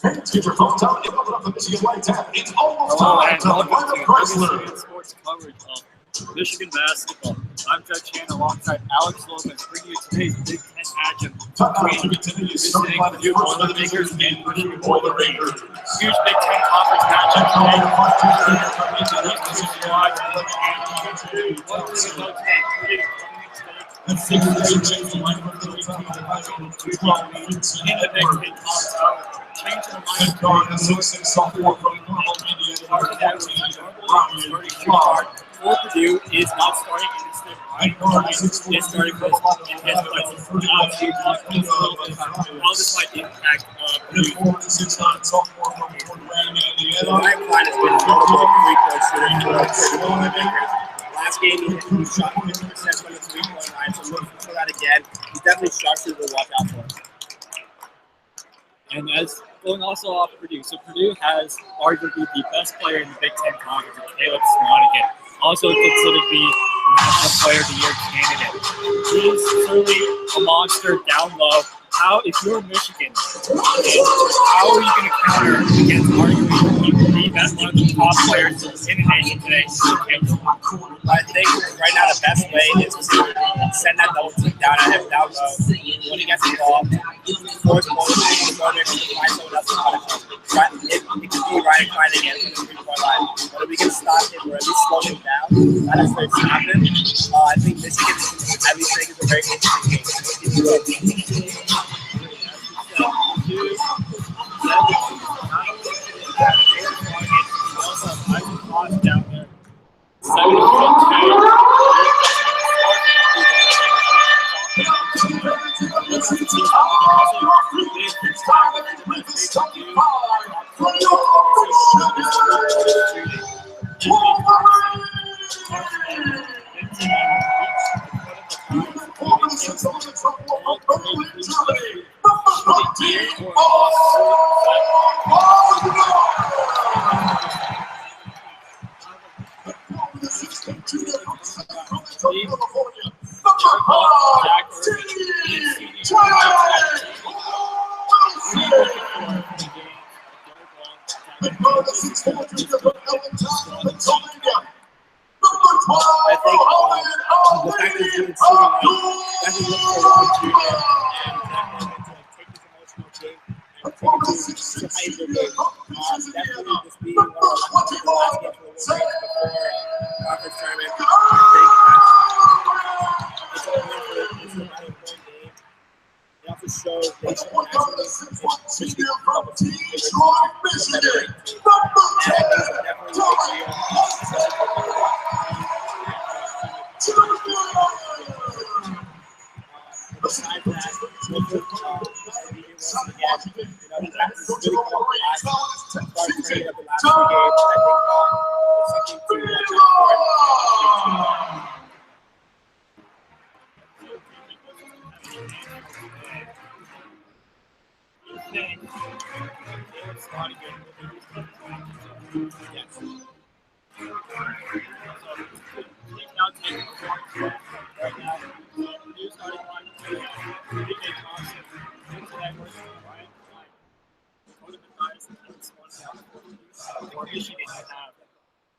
Teacher from telling you about the Michigan White Tap. It's almost time to the Crisler. Sports coverage of Michigan basketball. I'm Judge Chan alongside Alex Lopez, bringing you today's Big Ten matchup between visiting Purdue Boilermakers and Michigan Wolverines. Huge Big Ten conference matchup today. These two squads and what we're going to know today. And 6 change the line for the in the Big Ten conference. Change the And guard and 6'6" sophomore from Normal Indiana. For Purdue is not starting in this thing. It's starting for in his place. How this might impact Purdue. 4'6" sophomore from Indiana. Ryan Klein has been a notable three-point shooter for the Boilermakers. Last game, he shot 50% from the three-point line, so looking for that again. He's definitely sharpshooter to watch out for. And as going also off Purdue, so Purdue has arguably the best player in the Big Ten Conference, Caleb Swanigan, also considered the National Player of the Year candidate. He is certainly a monster down low. If you're Michigan, how are you going to counter against arguably the best one of the top players in the nation today? I think right now the best way is to send that double team down at him down low. When he gets the ball, force the Boilermakers to find someone else to punish him. It could be Ryan Klein again from the three-point line. But if we can stop him or at least slow him down, that is where it's happened. I think Michigan at least think it's a very interesting game. Down there. 7-2.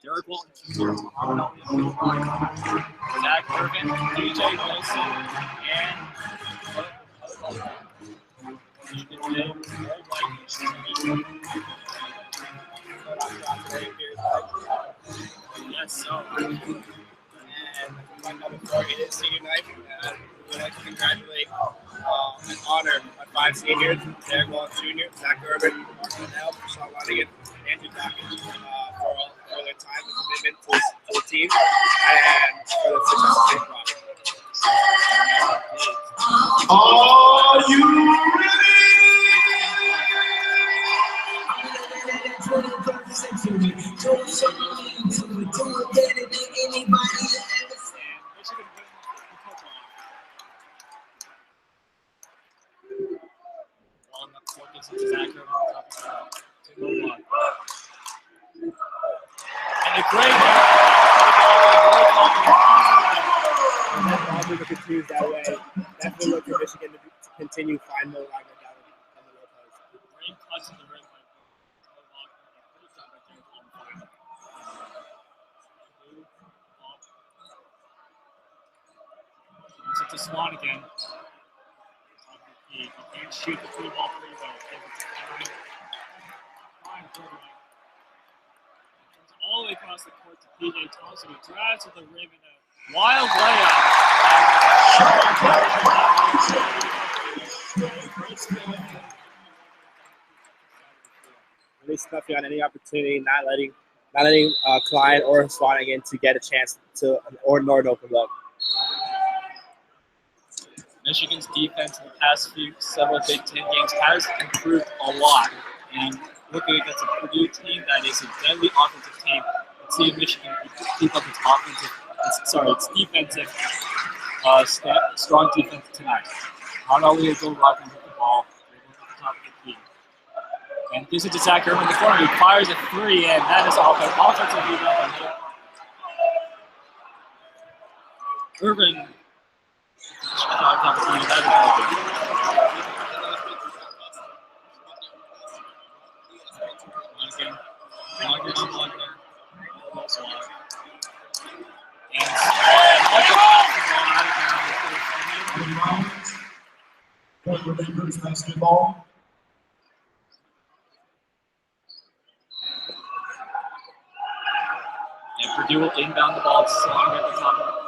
Derek Walton Jr., Zach Irvin, DJ Wilson, and yes, so. And my number 4 is senior night. We'd like to congratulate and honor our 5 seniors: Derek Walton Jr., Zach Irvin, Mark Linnell, Sean Lonigan, Andrew Dawkins for their time and commitment to the team and for the success of this project. Are you And a great If it continues that way, definitely look for Michigan to continue finding the line modality on the low post. great touch in the rim by to Swanigan. He can't shoot the 3-ball free throw. All the way across the court to PJ Thompson, who drives to the rim in a wild layup. Really snuffing on any opportunity, not letting Klein or Swanigan to get a chance to or nor an open look. Michigan's defense in the past several Big Ten games has improved a lot. And looking against a Purdue team that is a deadly offensive team, let's see if Michigan keep up its defensive, strong defense tonight. Not only is Joe Rockman with the ball, they're at the top of the key. And gives it to Zach Irvin in the corner, who fires a 3, and that is off an offensive rebound. Irvin. Boilermakers basketball. And Purdue will inbound the ball to Swanigan at the top of the key.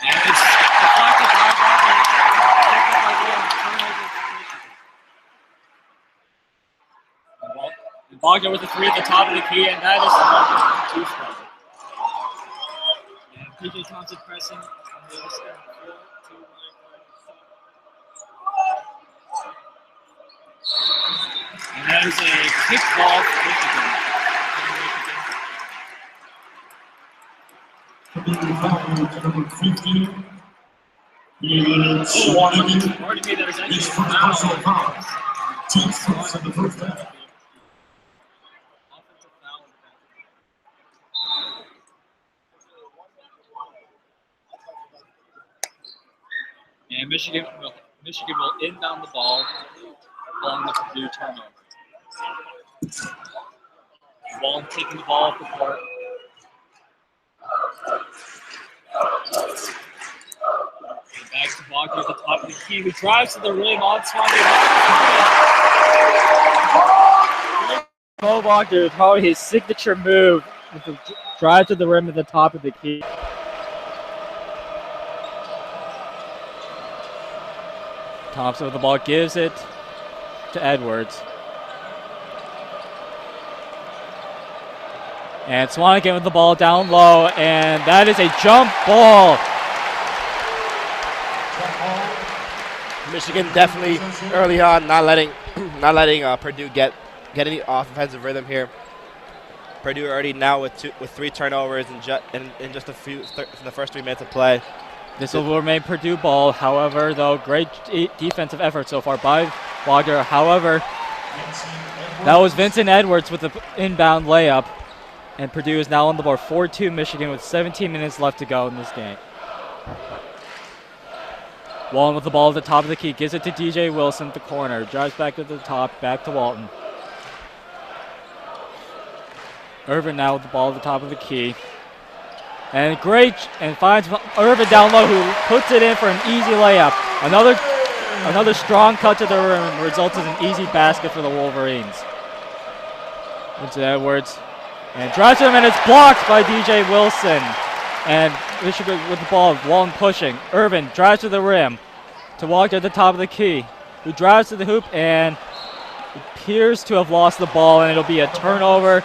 And it's deflected by Wagner. Wagner with the 3 at the top of the key, and that is too strong. And PJ Thompson pressing on the other side. And that is a kick ball for Michigan. Number 15. Swanigan. Pardon me, there's actually His a first foul. personal foul. 2 fouls in the first half. Offensive foul. And Michigan will inbound the ball following the Purdue turnover. Wallen taking the ball off the court. And back to Wagner at the top of the key, who drives to the rim on Swanigan. Cole Wagner, probably his signature move with the drive to the rim at the top of the key. Thompson with the ball, gives it to Edwards. And Swanigan with the ball down low, and that is a jump ball. Michigan definitely early on not letting Purdue get any offensive rhythm here. Purdue already now with 3 turnovers in just a few in the first 3 minutes of play. This will remain Purdue ball. However, though, great defensive effort so far by Wagner. However, that was Vincent Edwards with the inbound layup. And Purdue is now on the board, 4-2 Michigan with 17 minutes left to go in this game. Walton with the ball at the top of the key, gives it to DJ Wilson at the corner, drives back to the top, back to Walton. Irvin now with the ball at the top of the key. And finds Irvin down low, who puts it in for an easy layup. Another strong cut to the rim results in an easy basket for the Wolverines. Into Edwards. And drives him, and it's blocked by DJ Wilson. And Michigan with the ball, Walton pushing. Irvin drives to the rim to Wagner at the top of the key, who drives to the hoop and appears to have lost the ball, and it'll be a turnover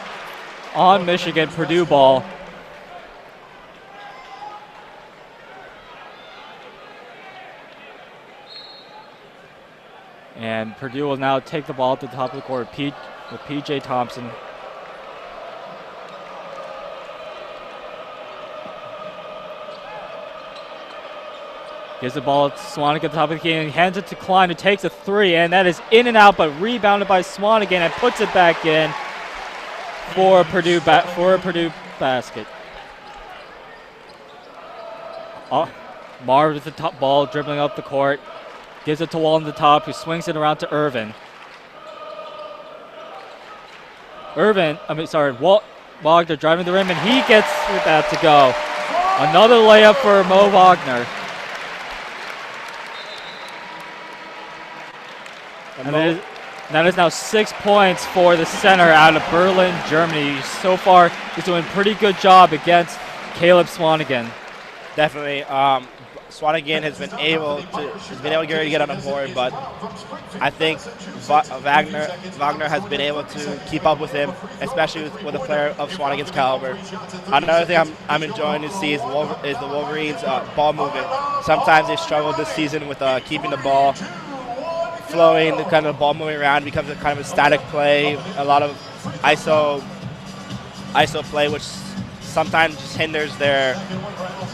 on Michigan, Purdue ball. And Purdue will now take the ball at the top of the court with PJ Thompson. Gives the ball to Swanigan at the top of the key and hands it to Klein, who takes a 3, and that is in and out, but rebounded by Swanigan and puts it back in for a Purdue basket. Marv with the top ball, dribbling up the court, gives it to Walton at the top, who swings it around to Irvin. Wagner driving the rim, and he gets that to go. Another layup for Mo Wagner. And that is now 6 points for the center out of Berlin, Germany. So far, he's doing a pretty good job against Caleb Swanigan. Definitely. Swanigan has been able to get on the board, but I think Wagner has been able to keep up with him, especially with a player of Swanigan's caliber. Another thing I'm enjoying to see is the Wolverines' ball movement. Sometimes they struggle this season with keeping the ball flowing, the kind of ball moving around becomes a kind of a static play, a lot of ISO play, which sometimes just hinders their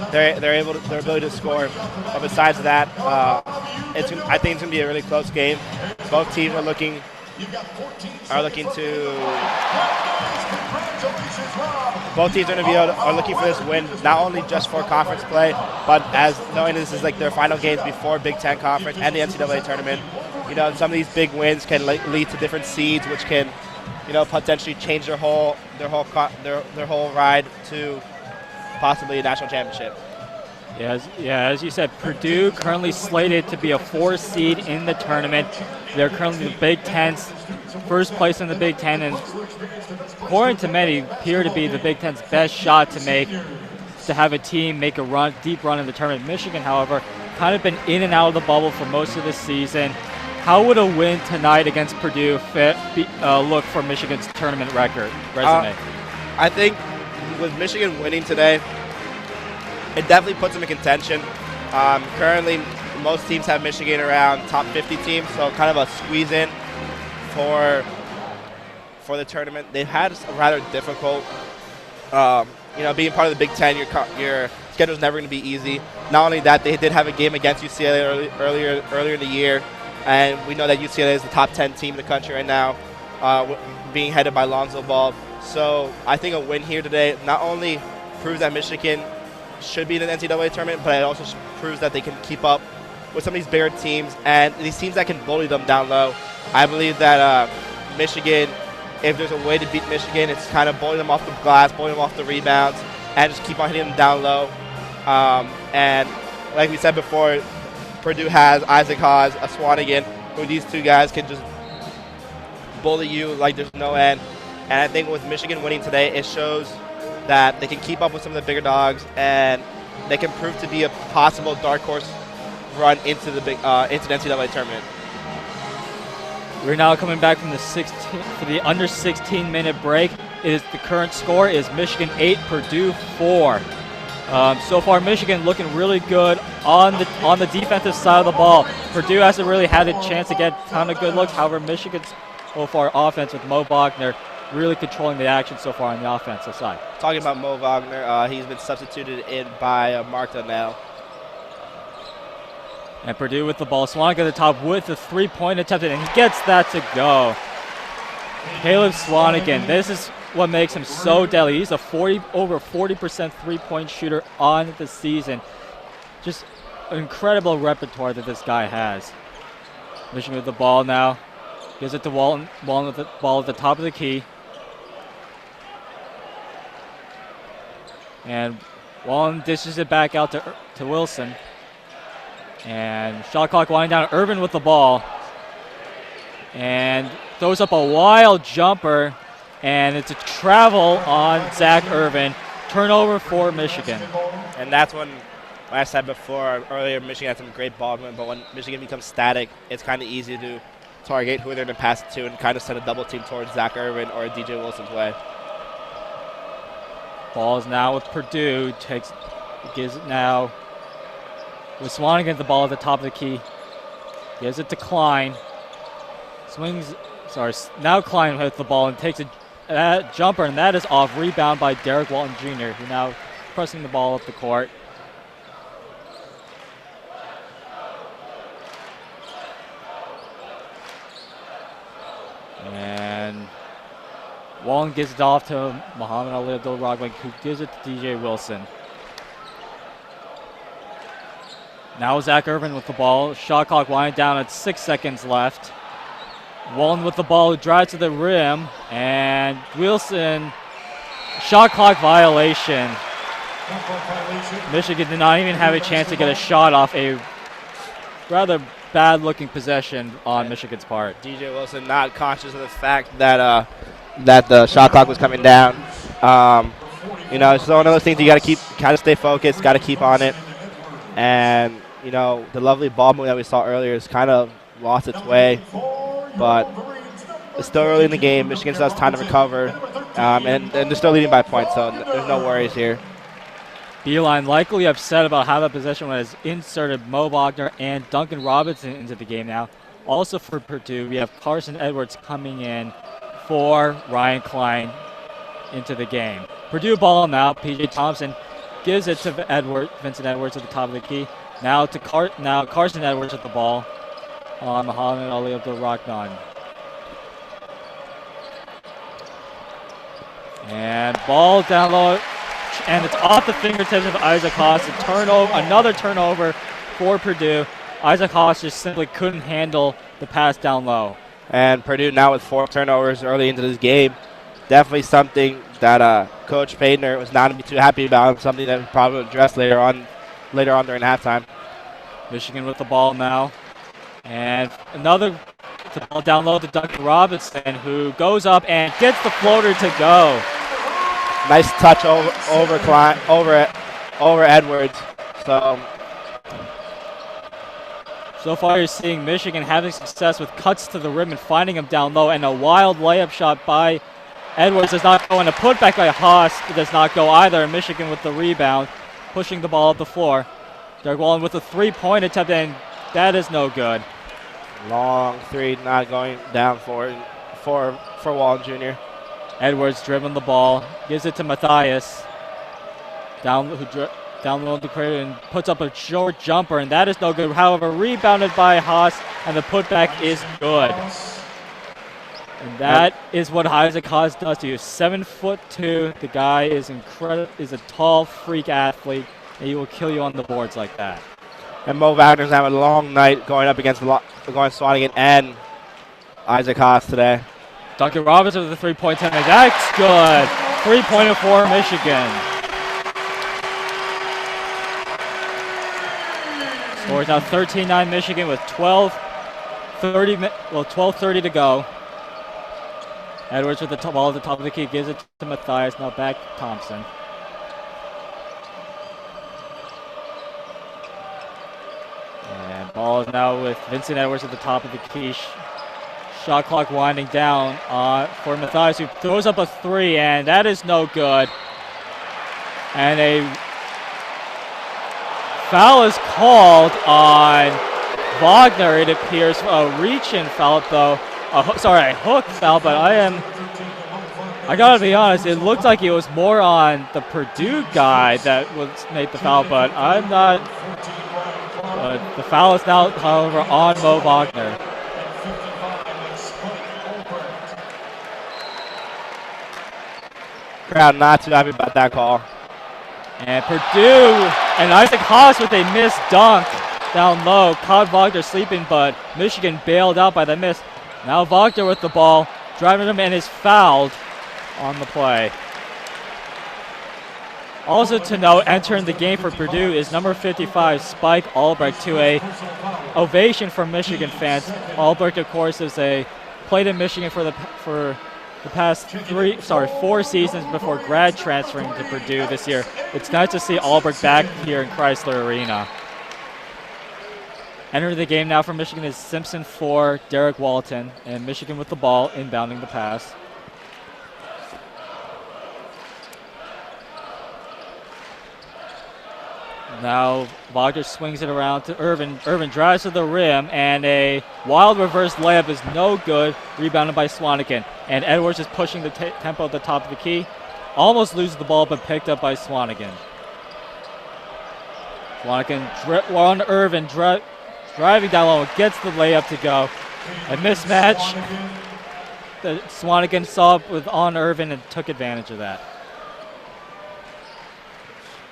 ability to score. But besides that, I think it's gonna be a really close game. Both teams are looking are looking for this win, not only just for conference play, but as knowing this is like their final games before Big Ten Conference and the NCAA tournament. You know, some of these big wins can lead to different seeds, which can, you know, potentially change their whole ride to possibly a national championship. As you said, Purdue currently slated to be a 4 seed in the tournament. They're currently the Big Ten's first place in the Big Ten, and according to many, appear to be the Big Ten's best shot to have a team make a deep run in the tournament. Michigan, however, kind of been in and out of the bubble for most of the season. How would a win tonight against Purdue look for Michigan's tournament resume? I think with Michigan winning today, it definitely puts them in contention. Currently, most teams have Michigan around top 50 teams, so kind of a squeeze in for the tournament. They've had a rather difficult, being part of the Big Ten. Your schedule's never going to be easy. Not only that, they did have a game against UCLA earlier in the year, and we know that UCLA is the top 10 team in the country right now, being headed by Lonzo Ball. So I think a win here today not only proves that Michigan should be in the NCAA tournament, but it also proves that they can keep up with some of these bigger teams and these teams that can bully them down low. I believe that Michigan, if there's a way to beat Michigan, it's kind of bully them off the glass, bully them off the rebounds, and just keep on hitting them down low. And like we said before, Purdue has Isaac Haas, a Swanigan, who these two guys can just bully you like there's no end. And I think with Michigan winning today, it shows that they can keep up with some of the bigger dogs, and they can prove to be a possible dark horse run into the NCAA tournament. We're now coming back from the under 16-minute break. The current score is Michigan 8, Purdue 4. So far, Michigan looking really good on the defensive side of the ball. Purdue hasn't really had a chance to get a ton of good looks. However, Michigan's so far offense with Mo Wagner really controlling the action so far on the offensive side. Talking about Mo Wagner, he's been substituted in by Mark Donnell. And Purdue with the ball. Swanigan at the top with the three-point attempt, and he gets that to go. Caleb Swanigan, this is what makes him so deadly. He's over 40% three-point shooter on the season. Just an incredible repertoire that this guy has. Michigan with the ball now. Gives it to Walton. Walton with the ball at the top of the key. And Walton dishes it back out to Wilson. And shot clock winding down. Irvin with the ball. And throws up a wild jumper. And it's a travel on Zach Irvin. Turnover for Michigan. And that's when I said earlier, Michigan had some great ball movement, but when Michigan becomes static, it's kind of easy to target who they're going to pass it to and kind of send a double team towards Zach Irvin or DJ Wilson's way. Ball is now with Purdue. Gives it now with Swanigan the ball at the top of the key. Gives it to Klein. Now Klein with the ball and takes a jumper, and that is off. Rebound by Derek Walton Jr., who now pressing the ball up the court. And Walton gives it off to Muhammad Ali Abdul-Rahman, who gives it to DJ Wilson. Now Zach Irvin with the ball. Shot clock winding down at 6 seconds left. Walton with the ball, drives to the rim, and Wilson Shot clock violation. Michigan did not even have a chance to get a shot off a rather bad-looking possession on Michigan's part. DJ Wilson not conscious of the fact that that the shot clock was coming down. You know, it's one of those things you got to kind of stay focused, got to keep on it. And, you know, the lovely ball move that we saw earlier has kind of lost its way. But it's still early in the game. Michigan still has time to recover. And they're still leading by points, so there's no worries here. Beeline likely upset about how the possession was inserted Mo Wagner and Duncan Robinson into the game now. Also for Purdue, we have Carson Edwards coming in for Ryan Klein into the game. Purdue ball now. P.J. Thompson gives it to Vincent Edwards at the top of the key. Now to Carson Edwards with the ball on Muhammad Ali Abdul-Rahman. And ball down low. And it's off the fingertips of Isaac Haas. Another turnover for Purdue. Isaac Haas just simply couldn't handle the pass down low. And Purdue now with 4 turnovers early into this game. Definitely something that Coach Paydner was not going to be too happy about, and something that we probably will address later on during halftime. Michigan with the ball now. And another ball down low to Duncan Robinson, who goes up and gets the floater to go. Nice touch over Edwards. So far you're seeing Michigan having success with cuts to the rim and finding him down low, and a wild layup shot by Edwards does not go, and a putback by Haas does not go either. Michigan with the rebound, pushing the ball up the floor. Derek Wallen with a 3-point attempt, and that is no good. Long 3 not going down for Wallen Jr. Edwards dribbling the ball, gives it to Matthias. Down low the cradle and puts up a short jumper, and that is no good. However, rebounded by Haas, and the putback is good. And that is what Isaac Haas does to you. 7'2". The guy is is a tall freak athlete, and he will kill you on the boards like that. And Mo Wagner's having a long night going up against Swanigan and Isaac Haas today. Duncan Robinson with a 3-point attempt. That's good. 3-pointer for Michigan. Score is now 13-9 Michigan with 12:30 to go. Edwards with the ball at the top of the key, gives it to Matthias. Now back to Thompson. And ball is now with Vincent Edwards at the top of the key. Shot clock winding down for Matthias, who throws up a 3, and that is no good. And a foul is called on Wagner, it appears. A reach-in foul, though. A hook foul, but I gotta be honest, it looked like it was more on the Purdue guy that made the foul, but I'm not. The foul is now, however, on Mo Wagner. Crowd not too happy about that call. And Purdue and Isaac Haas with a missed dunk down low. Caught Wagner sleeping, but Michigan bailed out by the miss. Now Wagner with the ball, driving him, and is fouled on the play. Also to note, entering the game for Purdue is number 55, Spike Albrecht, to a ovation from Michigan fans. Albrecht, of course, played in Michigan for the past 4 seasons before grad transferring to Purdue this year. It's nice to see Albrecht back here in Crisler Arena. Entering the game now for Michigan is Simpson for Derek Walton, and Michigan with the ball, inbounding the pass. Now Wagner swings it around to Irvin. Irvin drives to the rim, and a wild reverse layup is no good, rebounded by Swanigan. And Edwards is pushing the tempo at the top of the key. Almost loses the ball, but picked up by Swanigan. Swanigan on Irvin, driving down low, gets the layup to go. A mismatch that Swanigan saw on Irvin and took advantage of that.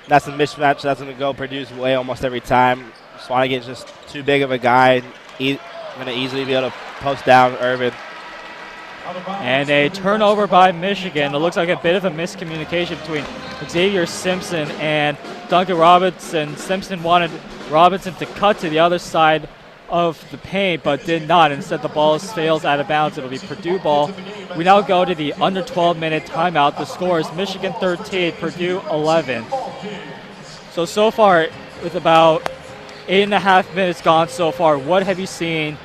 That's a mismatch. That's going to go Purdue's way almost every time. Swanigan's just too big of a guy. Going to easily be able to post down Irvin. And a turnover by Michigan. It looks like a bit of a miscommunication between Xavier Simpson and Duncan Robinson. Simpson wanted Robinson to cut to the other side of the paint, but did not. Instead, the ball sails out of bounds. It'll be Purdue ball. We now go to the under 12-minute timeout. The score is Michigan 13, Purdue 11. So far, with about 8.5 minutes gone so far, what have you seen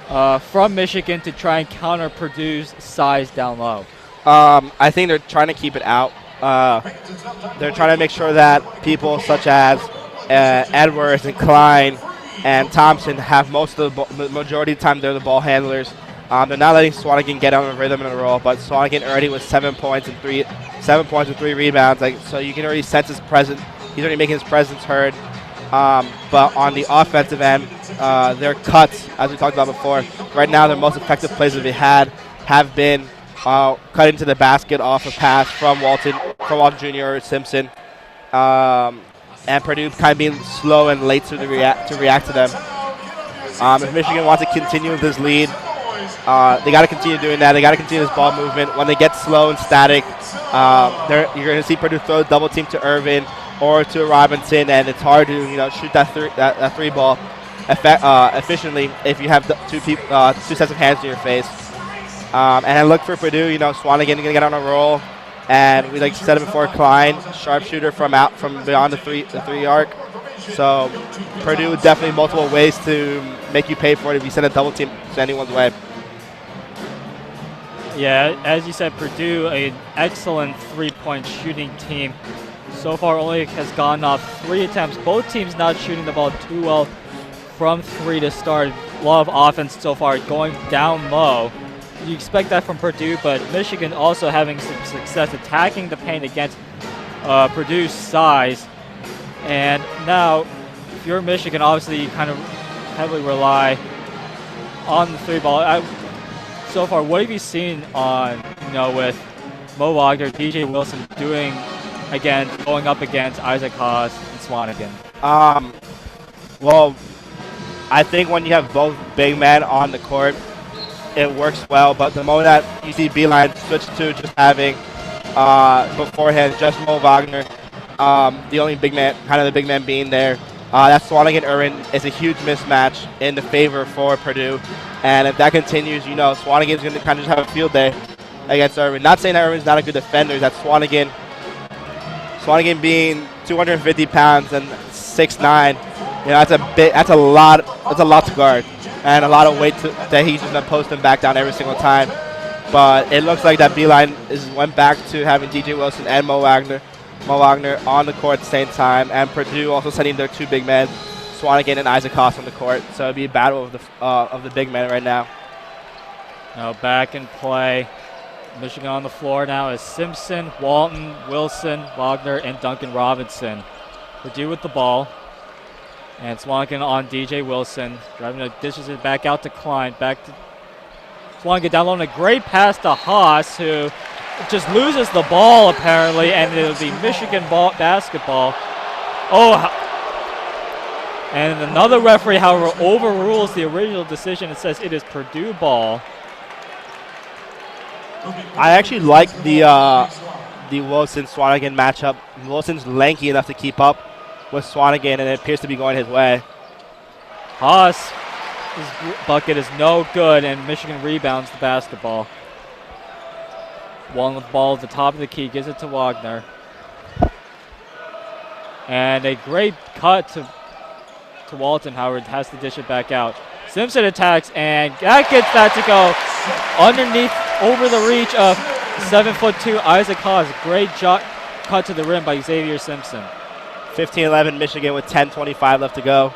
from Michigan to try and counter Purdue's size down low? I think they're trying to keep it out. They're trying to make sure that people such as Edwards and Klein and Thompson have most of the majority of the time they're the ball handlers. They're not letting Swanigan get on a rhythm and a roll, but Swanigan already with 7 points and 3 rebounds. So you can already sense his presence. He's already making his presence heard. But on the offensive end, their cuts, as we talked about before, right now their most effective plays that they have been cut into the basket off a pass from Walton Jr. or Simpson. And Purdue kind of being slow and late to react to them. If Michigan wants to continue with this lead, they got to continue doing that. They got to continue this ball movement. When they get slow and static, you're going to see Purdue throw a double team to Irvin or to Robinson, and it's hard to shoot that three ball efficiently if you have two sets of hands in your face. And I look for Purdue. Swanigan going to get on a roll. And we, like said it before, Klein, sharpshooter from beyond the three arc. So Purdue definitely multiple ways to make you pay for it if you send a double team to anyone's way. Yeah, as you said, Purdue, an excellent three-point shooting team. So far only has gone off 3 attempts. Both teams not shooting the ball too well from 3 to start. A lot of offense so far going down low. You expect that from Purdue, but Michigan also having some success attacking the paint against Purdue's size. And now, if you're Michigan, obviously you kind of heavily rely on the three ball. So far, what have you seen on, with Mo Wagner, DJ Wilson going up against Isaac Haas and Swanigan? Well, I think when you have both big men on the court, it works well, but the moment that you see Beeline switch to just having beforehand just Mo Wagner, the only big man, kind of the big man being there, that Swanigan Irvin is a huge mismatch in the favor for Purdue. And if that continues, Swanigan's going to kind of just have a field day against Irvin. Not saying that Irvin's not a good defender, that Swanigan being 250 pounds and 6'9", that's a lot to guard. And a lot of weight that he's just going to post him back down every single time. But it looks like that Beeline went back to having DJ Wilson and Mo Wagner on the court at the same time. And Purdue also sending their 2 big men, Swanigan and Isaac Haas on the court. So it'll be a battle of the big men right now. Now back in play. Michigan on the floor now is Simpson, Walton, Wilson, Wagner, and Duncan Robinson. Purdue with the ball. And Swanigan on DJ Wilson. Driving the dishes it back out to Klein. Back to Swanigan down low. And a great pass to Haas, who just loses the ball apparently. And it'll be Michigan basketball. And another referee, however, overrules the original decision. It says it is Purdue ball. I actually like the Wilson-Swanigan matchup. Wilson's lanky enough to keep up with Swanigan, and it appears to be going his way. Haas' bucket is no good, and Michigan rebounds the basketball. Walton with the ball at the top of the key, gives it to Wagner. And a great cut to Walton. Howard has to dish it back out. Simpson attacks, and that gets that to go underneath, over the reach of 7'2" Isaac Haas. Great cut to the rim by Xavier Simpson. 15-11 Michigan with 10:25 left to go.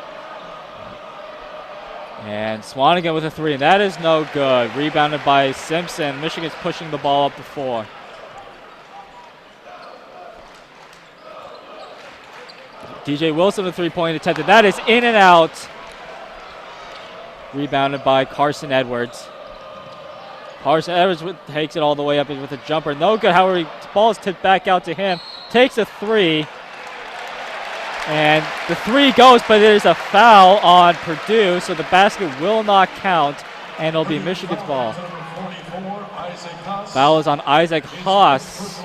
And Swanigan with a 3, and that is no good. Rebounded by Simpson. Michigan's pushing the ball up the floor. DJ Wilson with a 3-point attempt, and that is in and out. Rebounded by Carson Edwards. Carson Edwards takes it all the way up with a jumper. No good. However, the ball is tipped back out to him. Takes a 3. And the 3 goes, but there's a foul on Purdue, so the basket will not count, and it'll be Michigan's ball. Foul is on Isaac Haas.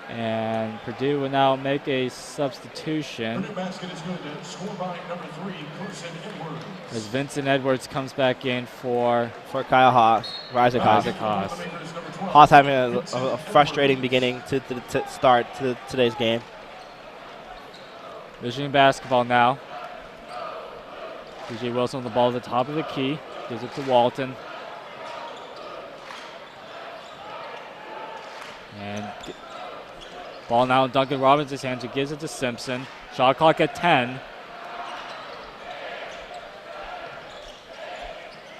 And Purdue will now make a substitution as Vincent Edwards comes back in for Kyle Haas, for Isaac Haas. Haas having a frustrating beginning to start to today's game. Michigan basketball now. DJ Wilson with the ball at the top of the key. Gives it to Walton. And ball now in Duncan Robbins' hands, who gives it to Simpson. Shot clock at 10.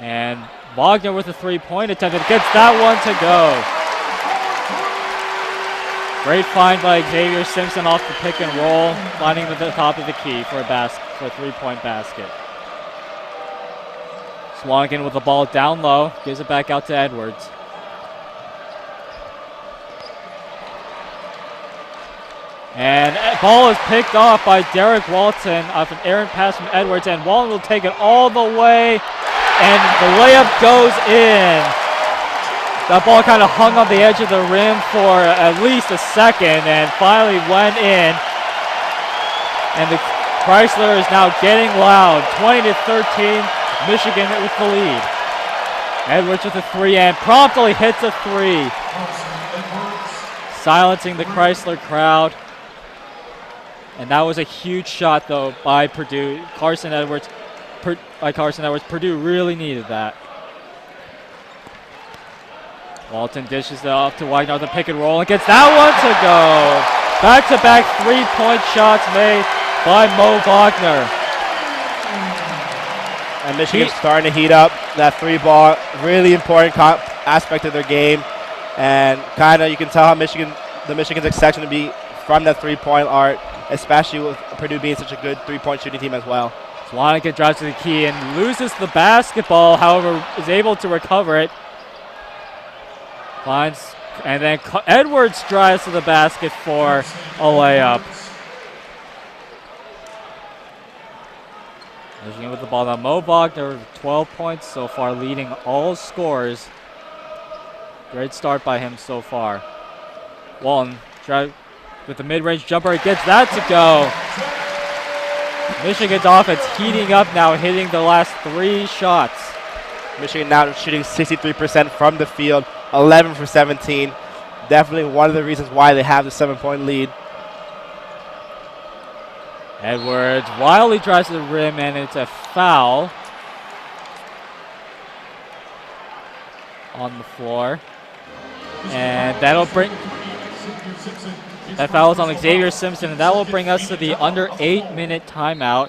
And Wagner with a three-point attempt and gets that one to go. Great find by Xavier Simpson off the pick and roll, finding at the top of the key for a three-point basket. Swanigan with the ball down low, gives it back out to Edwards. And ball is picked off by Derek Walton off an errant pass from Edwards, and Walton will take it all the way, and the layup goes in. That ball kind of hung on the edge of the rim for at least a second and finally went in. And the Crisler is now getting loud. 20-13, Michigan with the lead. Edwards with a three and promptly hits a three, silencing the Crisler crowd. And that was a huge shot, though, by Purdue. Carson Edwards. Purdue really needed that. Walton dishes it off to Wagner with the pick and roll and gets that one to go. Back-to-back three-point shots made by Mo Wagner. And Michigan's starting to heat up. That three ball, really important aspect of their game. And kind of you can tell how the Michigan's expecting to be from that three-point arc, especially with Purdue being such a good three-point shooting team as well. Swanigan drives to the key and loses the basketball, however, is able to recover it. Finds, and then Edwards drives to the basket for a layup. Michigan with the ball now. Mo Wagner, 12 points so far, leading all scores. Great start by him so far. Walton with the mid-range jumper, gets that to go. Michigan's offense heating up now, hitting the last three shots. Michigan now shooting 63% from the field, 11 for 17. Definitely one of the reasons why they have the 7-point lead. Edwards wildly drives to the rim, and it's a foul on the floor. And that'll bring... That foul is on Xavier Simpson, and that will bring us to the under 8-minute timeout.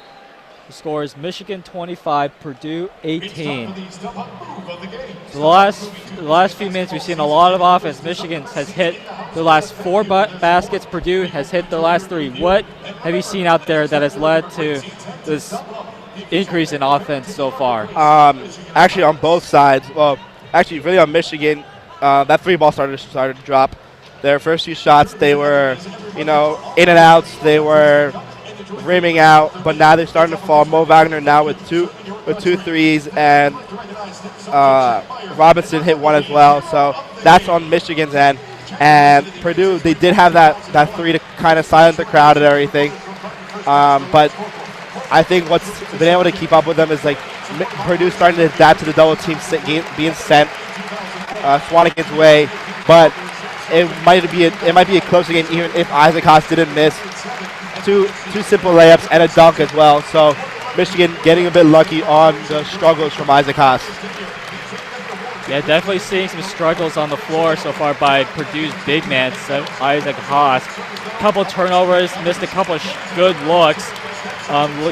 The score is Michigan 25, Purdue 18. So the last few minutes, we've seen a lot of offense. Michigan has hit the last four baskets. Purdue has hit the last three. What have you seen out there that has led to this increase in offense so far? Actually, on both sides. Well, actually, really on Michigan, that three ball started to drop. Their first few shots, they were, in and outs. They were rimming out, but now they're starting to fall. Mo Wagner now with two threes, and Robinson hit one as well. So that's on Michigan's end. And Purdue, they did have that three to kind of silence the crowd and everything. But I think what's been able to keep up with them is like Purdue starting to adapt to the double team being sent Swanigan's way, but it might be a closer game even if Isaac Haas didn't miss two simple layups and a dunk as well. So Michigan getting a bit lucky on the struggles from Isaac Haas. Yeah, definitely seeing some struggles on the floor so far by Purdue's big man, Isaac Haas. Couple turnovers, missed a couple good looks.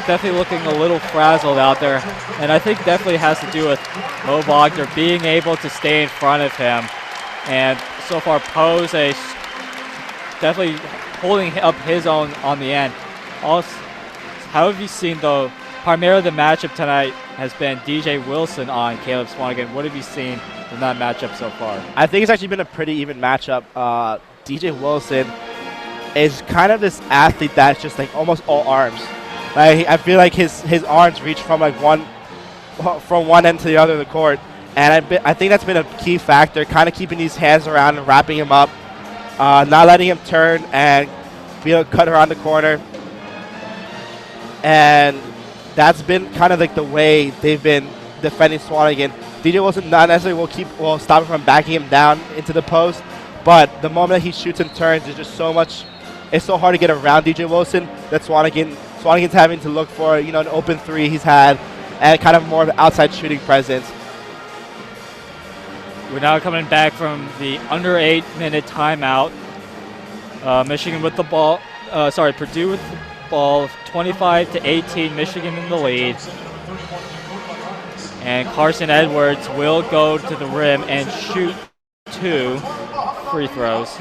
Definitely looking a little frazzled out there. And I think definitely has to do with Mo Wagner being able to stay in front of him. And so far pose definitely holding up his own on the end. Also, how have you seen, though, primarily the matchup tonight has been DJ Wilson on Caleb Swanigan. What have you seen from that matchup so far? I think it's actually been a pretty even matchup. DJ Wilson is kind of this athlete that's just like almost all arms. Like, I feel like his arms reach from like from one end to the other of the court. And I think that's been a key factor, kind of keeping these hands around and wrapping him up, not letting him turn and be able to cut around the corner. And that's been kind of like the way they've been defending Swanigan. DJ Wilson not necessarily will stop him from backing him down into the post, but the moment that he shoots and turns, there's just so much. It's so hard to get around DJ Wilson that Swanigan's having to look for, an open three he's had, and kind of more of an outside shooting presence. We're now coming back from the under 8-minute timeout. Michigan with the ball. Purdue with the ball, 25-18. Michigan in the lead. And Carson Edwards will go to the rim and shoot 2 free throws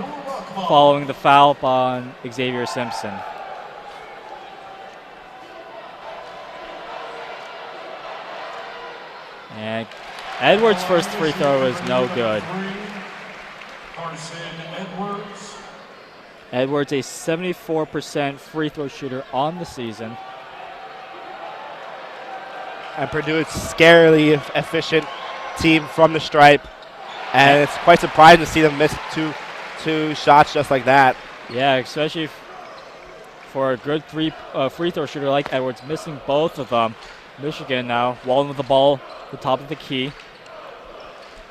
following the foul on Xavier Simpson. And Edwards' first free throw is no good. Edwards, a 74% free throw shooter on the season. And Purdue is scarily efficient team from the stripe. And it's quite surprising to see them miss two shots just like that. Yeah, especially for a good free throw shooter like Edwards, missing both of them. Michigan now, Walden with the ball, the top of the key.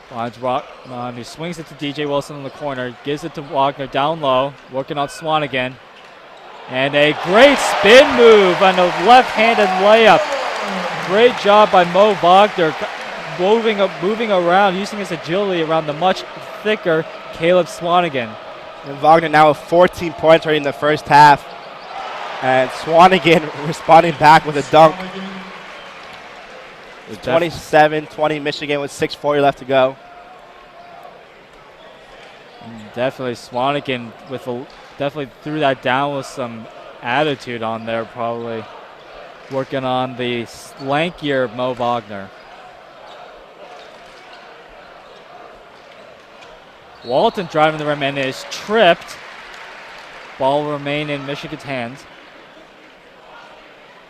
He swings it to DJ Wilson in the corner, gives it to Wagner down low, working on Swanigan. And a great spin move on a left-handed layup. Great job by Mo Wagner, moving around, using his agility around the much thicker Caleb Swanigan. And Wagner now with 14 points already in the first half. And Swanigan responding back with a dunk. 27-20 Michigan with 6:40 left to go. Definitely Swanigan definitely threw that down with some attitude on there, probably working on the lankier Mo Wagner. Walton driving the rim and is tripped. Ball will remain in Michigan's hands.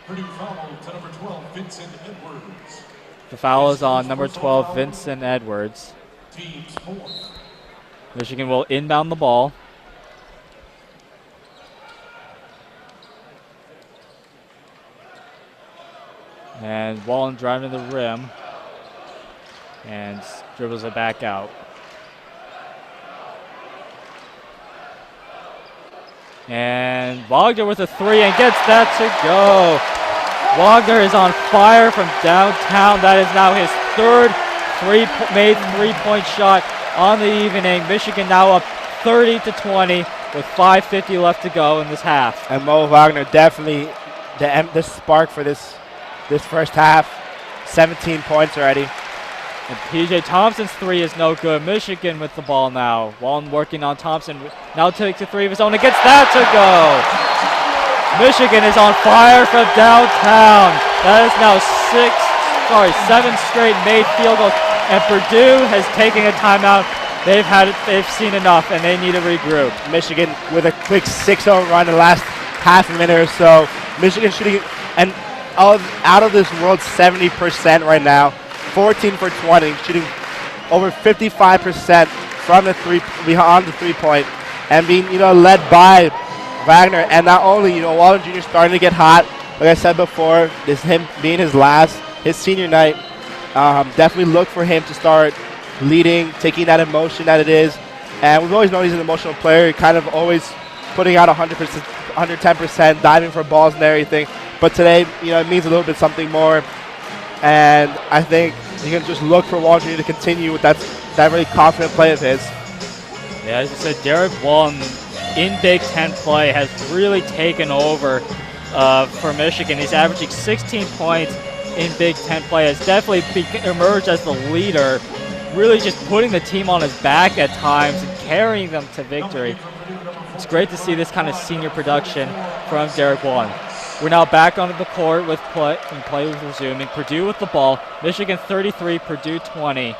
Purdue foul to number 12, Vincent Edwards. The foul is on number 12, Vincent Edwards. Teams 4. Michigan will inbound the ball. And Wallen driving the rim and dribbles it back out. And Wagner with a 3 and gets that to go. Wagner is on fire from downtown. That is now his third made three-point shot on the evening. Michigan now up 30-20 with 5:50 left to go in this half. And Mo Wagner definitely the spark for this first half. 17 points already. And PJ Thompson's 3 is no good. Michigan with the ball now. Wallen working on Thompson. Now takes a 3 of his own and gets that to go. Michigan is on fire from downtown. That is now 7 straight made field goals. And Purdue has taken a timeout. They've seen enough and they need to regroup. Michigan with a quick 6-0 run in the last half a minute or so. Michigan shooting and out of this world 70% right now. 14 for 20, shooting over 55% from the beyond the 3-point, and being led by Wagner. And not only Walden Jr. starting to get hot. Like I said before, this him being his senior night. Definitely look for him to start leading, taking that emotion that it is. And we've always known he's an emotional player, kind of always putting out 100%, 110%, diving for balls and everything. But today, it means a little bit something more. And I think you can just look for Walden Jr. to continue with that really confident play of his. Yeah, as I said, Derek Wallen in Big Ten play has really taken over for Michigan. He's averaging 16 points in Big Ten play. Has definitely emerged as the leader, really just putting the team on his back at times and carrying them to victory. It's great to see this kind of senior production from Derek Wallen. We're now back onto the court with play was resuming. Purdue with the ball. Michigan 33, Purdue 20,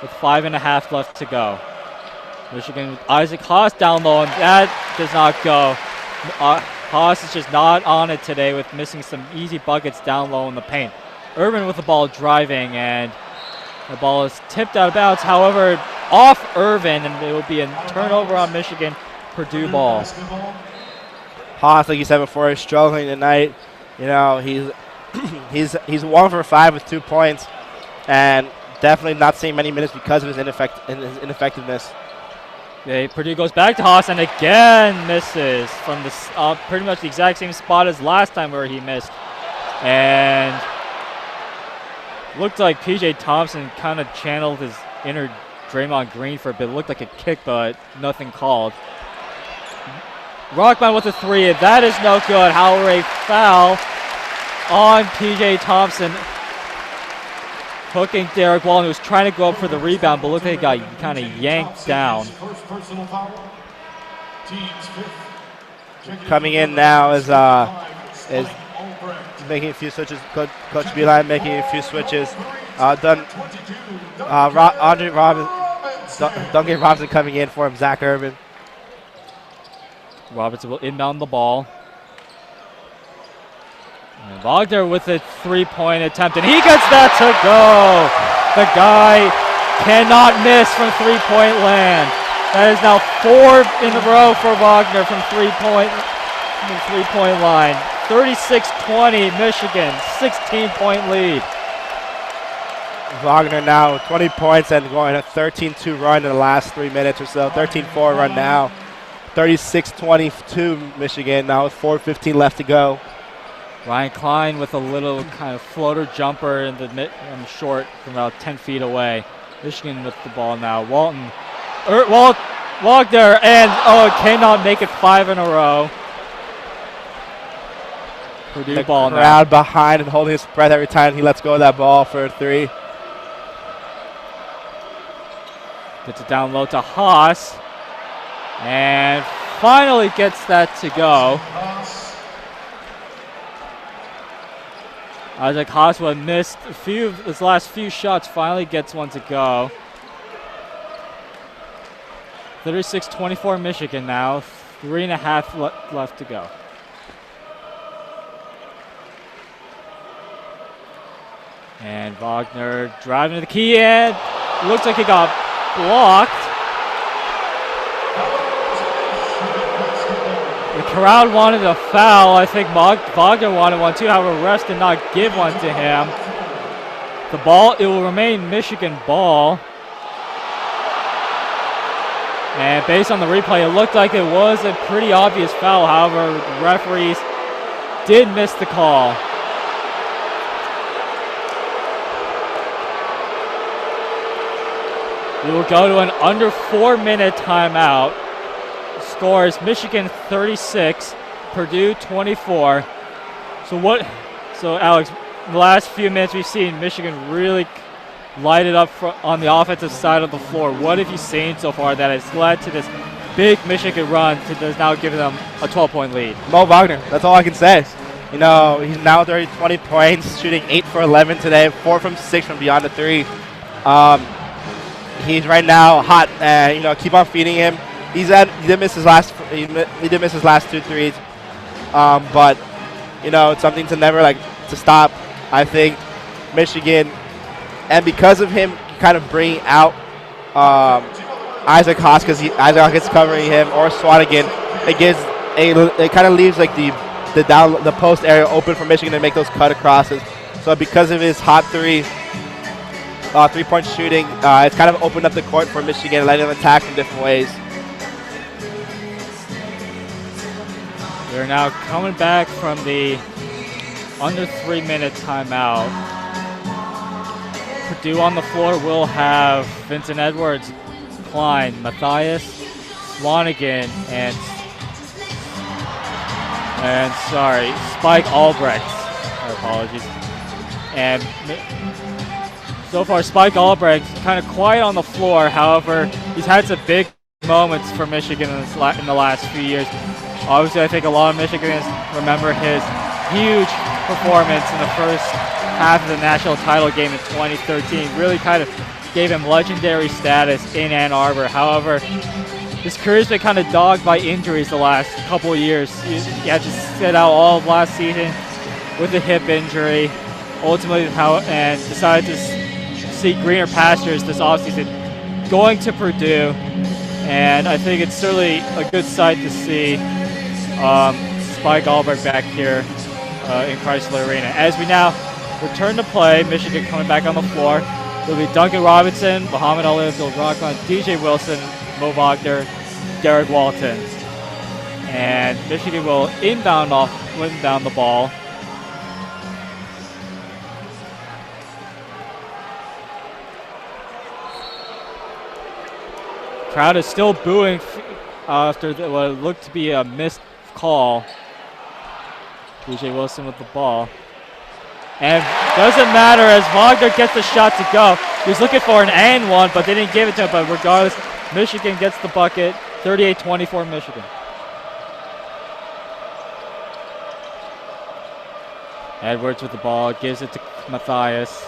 with 5.5 left to go. Michigan with Isaac Haas down low, and that does not go. Haas is just not on it today with missing some easy buckets down low in the paint. Irvin with the ball driving, and the ball is tipped out of bounds. However, off Irvin, and it will be a turnover on Michigan. Purdue ball. Haas, like you said before, is struggling tonight. You know, he's 1 for 5 with 2 points, and definitely not seeing many minutes because of his ineffectiveness. Okay, Purdue goes back to Haas and again misses from the pretty much the exact same spot as last time where he missed. And looked like PJ Thompson kind of channeled his inner Draymond Green for a bit. It looked like a kick, but nothing called. Rockman with a 3, and that is no good. However, a foul on PJ Thompson, hooking Derek Walton, who was trying to go up for the rebound, but looked like he got kind of yanked down. Coming in now is making a few switches. Coach Beeline making a few switches. Duncan Robinson coming in for him. Zach Irvin. Robertson will inbound the ball. And Wagner with a 3-point attempt, and he gets that to go. The guy cannot miss from 3-point land. That is now 4 in a row for Wagner from the 3-point line. 36-20, Michigan, 16-point lead. Wagner now with 20 points and going a 13-2 run in the last 3 minutes or so. 13-4 run now. 36-22 Michigan now with 4:15 left to go. Ryan Klein with a little kind of floater jumper in the short from about 10 feet away. Michigan with the ball now. Wagner, and cannot make it 5 in a row. Purdue The ball crowd behind and holding his breath every time he lets go of that ball for a 3. Gets it down low to Haas. And finally gets that to go. Isaac Haas, who had missed his last few shots, finally gets one to go. 36-24 Michigan now. 3.5 left to go. And Wagner driving to the key, and looks like he got blocked. The crowd wanted a foul. I think Wagner wanted one too. However, refs did not give one to him. The ball, it will remain Michigan ball. And based on the replay, it looked like it was a pretty obvious foul. However, the referees did miss the call. We will go to an under 4-minute timeout. Scores Michigan 36, Purdue 24. So Alex, the last few minutes we've seen Michigan really light it up on the offensive side of the floor. What have you seen so far that has led to this big Michigan run that's now giving them a 12-point lead? Mo Wagner, that's all I can say. You know, he's now 20 points, shooting 8 for 11 today, 4 from 6 from beyond the 3. He's right now hot, and keep on feeding him. He did miss his last 2 threes, but it's something to never to stop. I think Michigan, and because of him kind of bringing out Isaac Haas, because Isaac Haas is covering him, or Swanigan, it kind of leaves the post area open for Michigan to make those cut acrosses. So because of his hot 3-point shooting, it's kind of opened up the court for Michigan, letting them attack in different ways. We're now coming back from the under 3-minute timeout. Purdue on the floor will have Vincent Edwards, Klein, Matthias, Swanigan, and Spike Albrecht. My apologies. And so far, Spike Albrecht kind of quiet on the floor. However, he's had some big moments for Michigan in the last few years. Obviously, I think a lot of Michigans remember his huge performance in the first half of the national title game in 2013. Really kind of gave him legendary status in Ann Arbor. However, his career's been kind of dogged by injuries the last couple of years. He had to sit out all of last season with a hip injury. ultimately and decided to seek greener pastures this offseason, going to Purdue. And I think it's certainly a good sight to see Spike Alberg back here in Crisler Arena. As we now return to play, Michigan coming back on the floor. It'll be Duncan Robinson, Muhammad Ali Abdul-Rahman, DJ Wilson, Mo Wagner, Derek Walton. And Michigan will inbound the ball. Crowd is still booing after what looked to be a missed call. DJ Wilson with the ball. And doesn't matter as Wagner gets the shot to go. He was looking for an and one, but they didn't give it to him. But regardless, Michigan gets the bucket. 38-24 Michigan. Edwards with the ball, gives it to Matthias.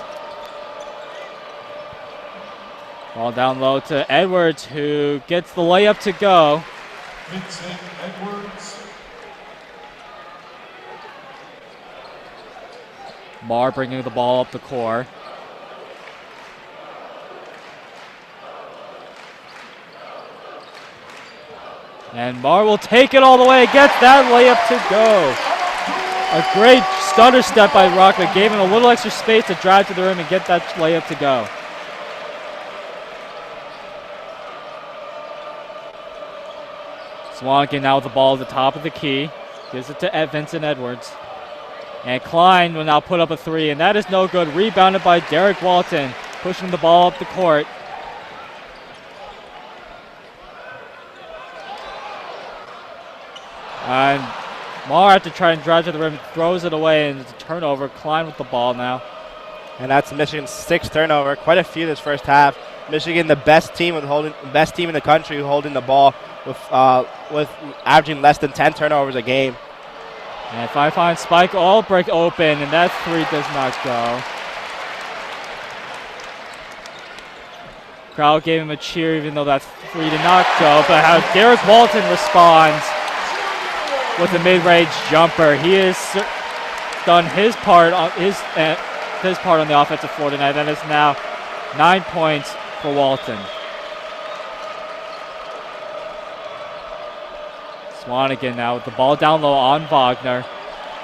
Ball down low to Edwards, who gets the layup to go. Vincent Edwards. Marr bringing the ball up the court. And Marr will take it all the way, gets that layup to go. A great stutter step by Rockman, gave him a little extra space to drive to the rim and get that layup to go. Swanigan now with the ball at the top of the key. Gives it to Vincent Edwards. And Klein will now put up a three, and that is no good. Rebounded by Derek Walton, pushing the ball up the court. And Marr had to try and drive to the rim, throws it away, and it's a turnover. Klein with the ball now. And that's Michigan's sixth turnover. Quite a few this first half. Michigan, the best team in the country, holding the ball with averaging less than 10 turnovers a game. And if I find Spike Albright open, and that three does not go. Crowd gave him a cheer even though that three did not go. But how Derek Walton responds with a mid-range jumper. He has done his part on the offensive floor tonight. That is now 9 points for Walton. Swanigan now with the ball down low on Wagner.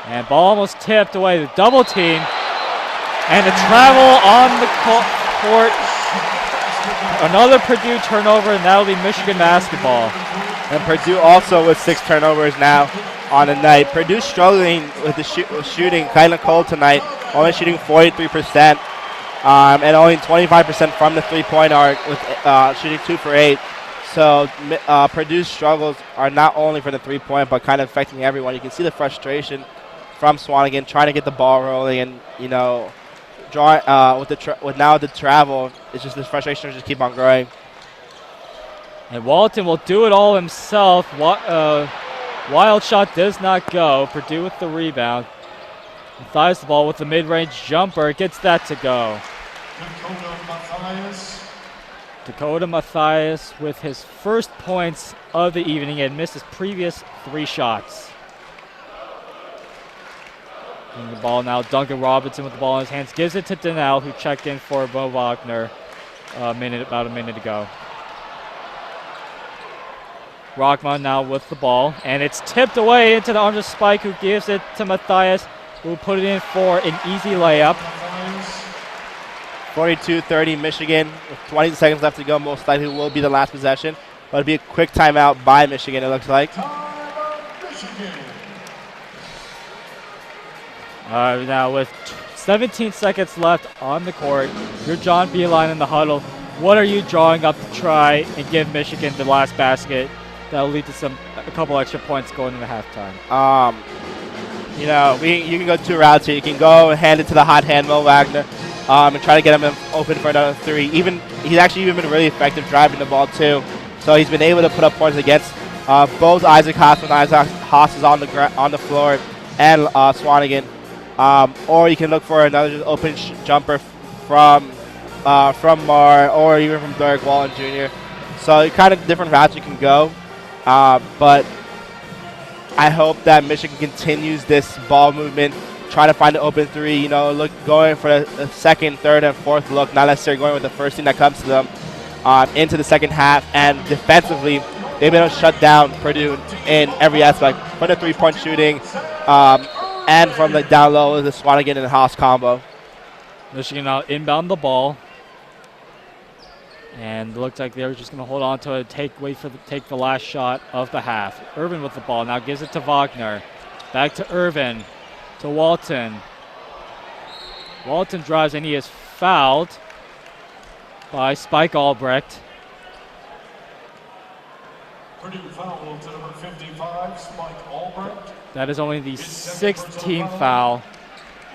And ball almost tipped away. The double team. And the travel on the court. Another Purdue turnover, and that'll be Michigan basketball. And Purdue also with 6 turnovers now on the night. Purdue struggling with the shooting kind of cold tonight. Only shooting 43%. And only 25% from the three-point arc with shooting 2 for 8. So Purdue's struggles are not only for the three-point, but kind of affecting everyone. You can see the frustration from Swanigan trying to get the ball rolling, and with the travel, it's just the frustration just keep on growing. And Walton will do it all himself. Wild shot does not go. Purdue with the rebound. Matthias the ball with the mid-range jumper. Gets that to go. Dakota Matthias with his first points of the evening and missed his previous 3 shots. And the ball now, Duncan Robinson with the ball in his hands. Gives it to Donnell, who checked in for Bo Wagner about a minute ago. Rockman now with the ball, and it's tipped away into the arms of Spike, who gives it to Matthias, who will put it in for an easy layup. 42-30 Michigan with 20 seconds left to go. Most likely will be the last possession, but it'll be a quick timeout by Michigan, it looks like. Now with 17 seconds left on the court, you're John Beilein in the huddle. What are you drawing up to try and give Michigan the last basket that'll lead to a couple extra points going into halftime? You can go 2 routes here. You can go and hand it to the hot hand, Mo Wagner, and try to get him open for another 3. He's actually even been really effective driving the ball too. So he's been able to put up points against both Isaac Haas when Isaac Haas is on the floor and Swanigan. Or you can look for another open jumper from Marr or even from Derek Walton Jr. So kind of different routes you can go. But I hope that Michigan continues this ball movement trying to find the open three, going for the second, third, and fourth look, not necessarily going with the first thing that comes to them into the second half. And defensively, they've been able to shut down Purdue in every aspect, from the three-point shooting and from the down low, the Swanigan and Haas combo. Michigan now inbound the ball. And looks like they're just going to hold on to it, take the last shot of the half. Irvin with the ball, now gives it to Wagner. Back to Irvin, to Walton. Walton drives and he is fouled by Spike Albrecht. Purdue foul to number 55, Spike Albrecht. That is only the 16th foul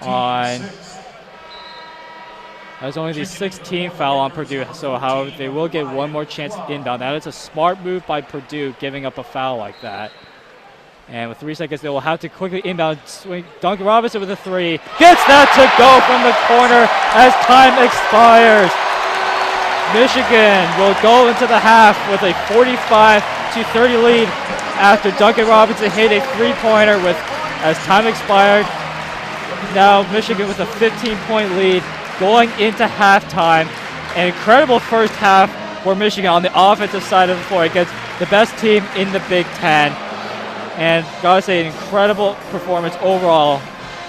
on. That is only the 16th foul on Purdue. So, however, they will get one more chance to inbound. That is a smart move by Purdue, giving up a foul like that. And with 3 seconds, they will have to quickly inbound. Swing. Duncan Robinson with a three. Gets that to go from the corner as time expires. Michigan will go into the half with a 45-30 lead after Duncan Robinson hit a three-pointer as time expired. Now Michigan with a 15-point lead going into halftime. An incredible first half for Michigan on the offensive side of the floor against the best team in the Big Ten. And gotta say, an incredible performance overall.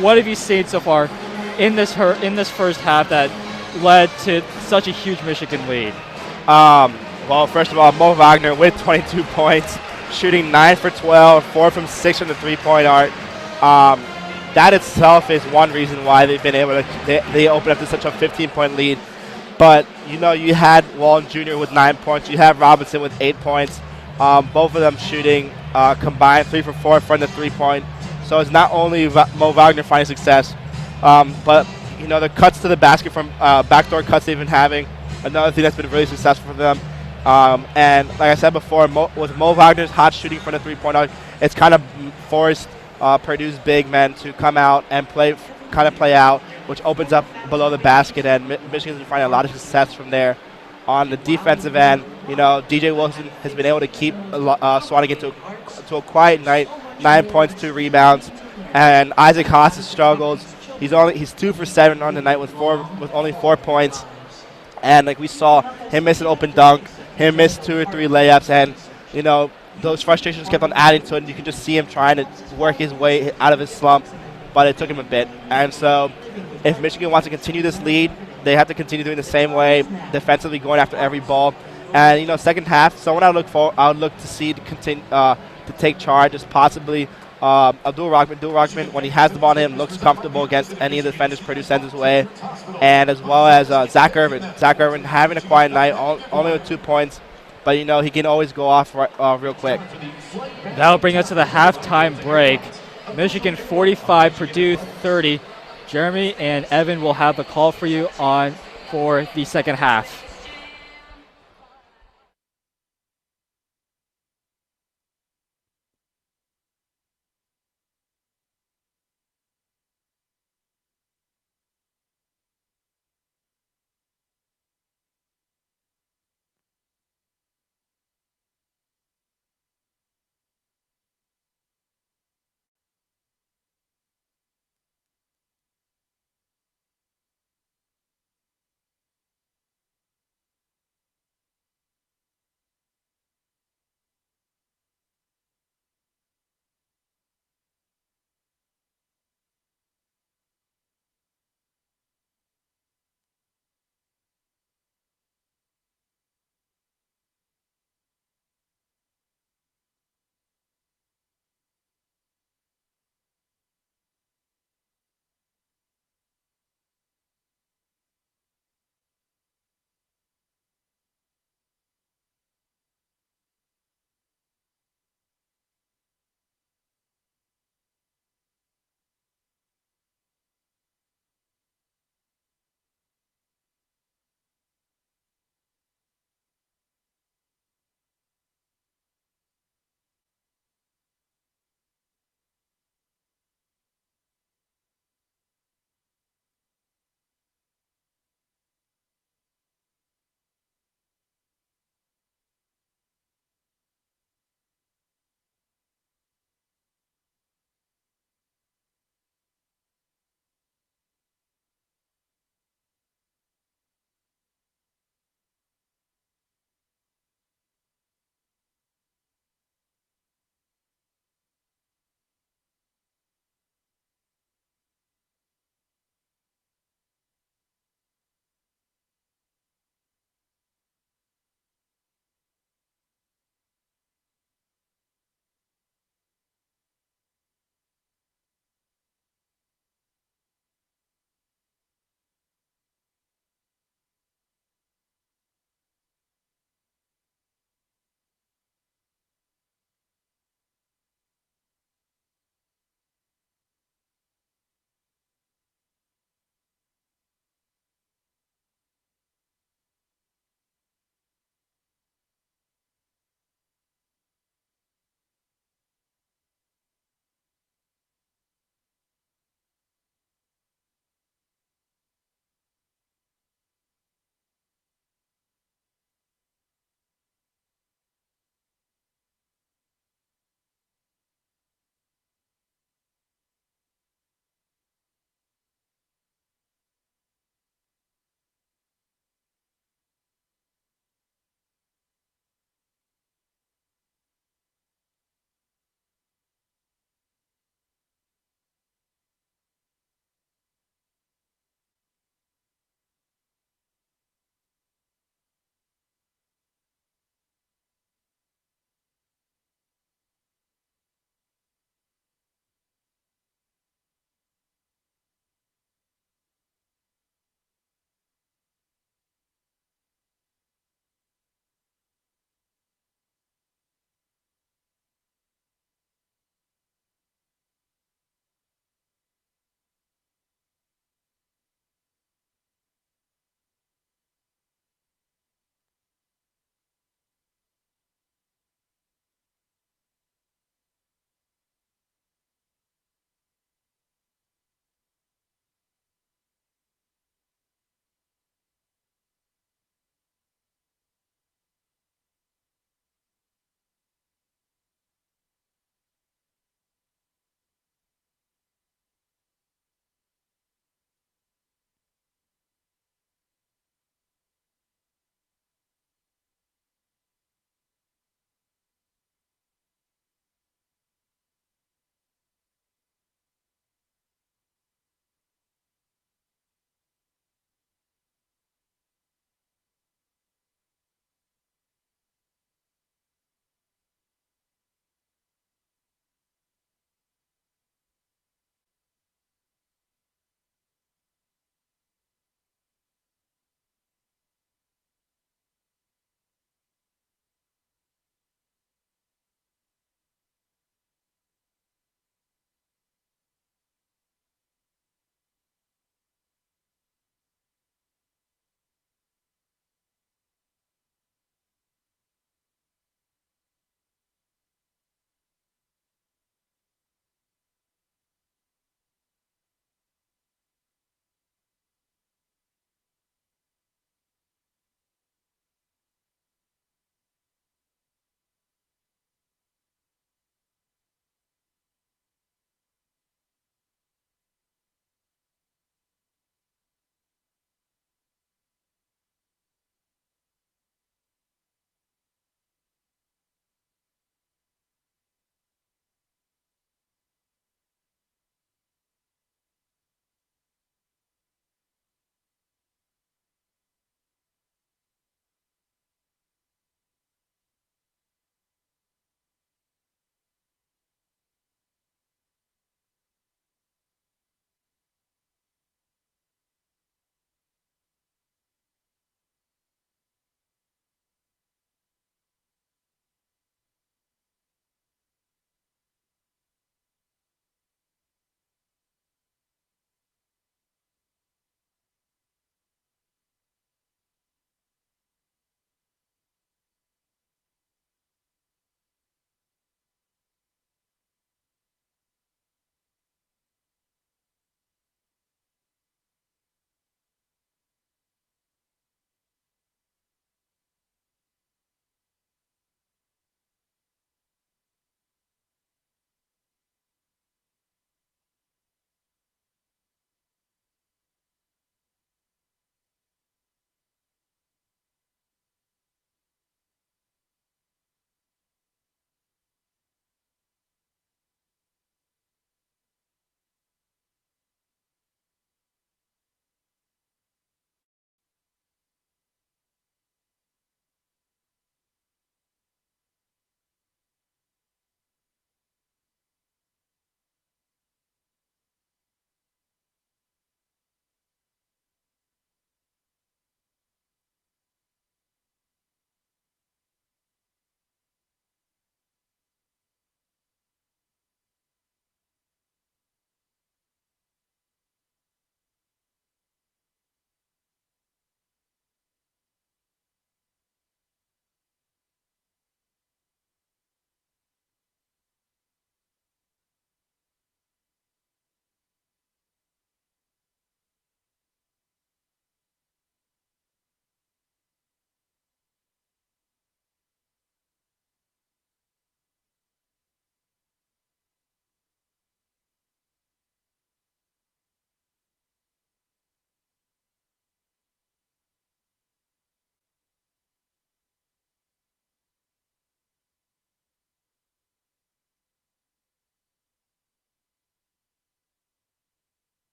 What have you seen so far in this first half that led to such a huge Michigan lead? Well, first of all, Mo Wagner with 22 points, shooting 9 for 12, 4 from 6 from the three-point arc. That itself is one reason why they've been able to they open up to such a 15-point lead. But you had Walton Jr. with 9 points, you have Robinson with 8 points. Both of them shooting combined 3 for 4 from the three-point. So it's not only Mo Wagner finding success, but the cuts to the basket from backdoor cuts they've been having, another thing that's been really successful for them. And like I said before, with Mo Wagner's hot shooting from the three-point arc, it's kind of forced Purdue's big men to come out and play out, which opens up below the basket, and Michigan's been finding a lot of success from there. On the defensive end, DJ Wilson has been able to keep Swanigan to a quiet night, 9 points, 2 rebounds, and Isaac Haas has struggled. He's 2 for 7 on the night with only 4 points, and like we saw him miss an open dunk, him miss 2 or 3 layups, and those frustrations kept on adding to it. And you could just see him trying to work his way out of his slump, but it took him a bit. And so, if Michigan wants to continue this lead, they have to continue doing the same way, defensively going after every ball. And second half, someone I would look to see to continue to take charge is possibly Abdul Rockman, when he has the ball on him, looks comfortable against any of the defenders Purdue sends his way, and as well as Zach Irvin. Zach Irvin having a quiet night, only with 2 points, but he can always go off real quick. That'll bring us to the halftime break. Michigan 45, Purdue 30. Jeremy and Evan will have the call for you for the second half.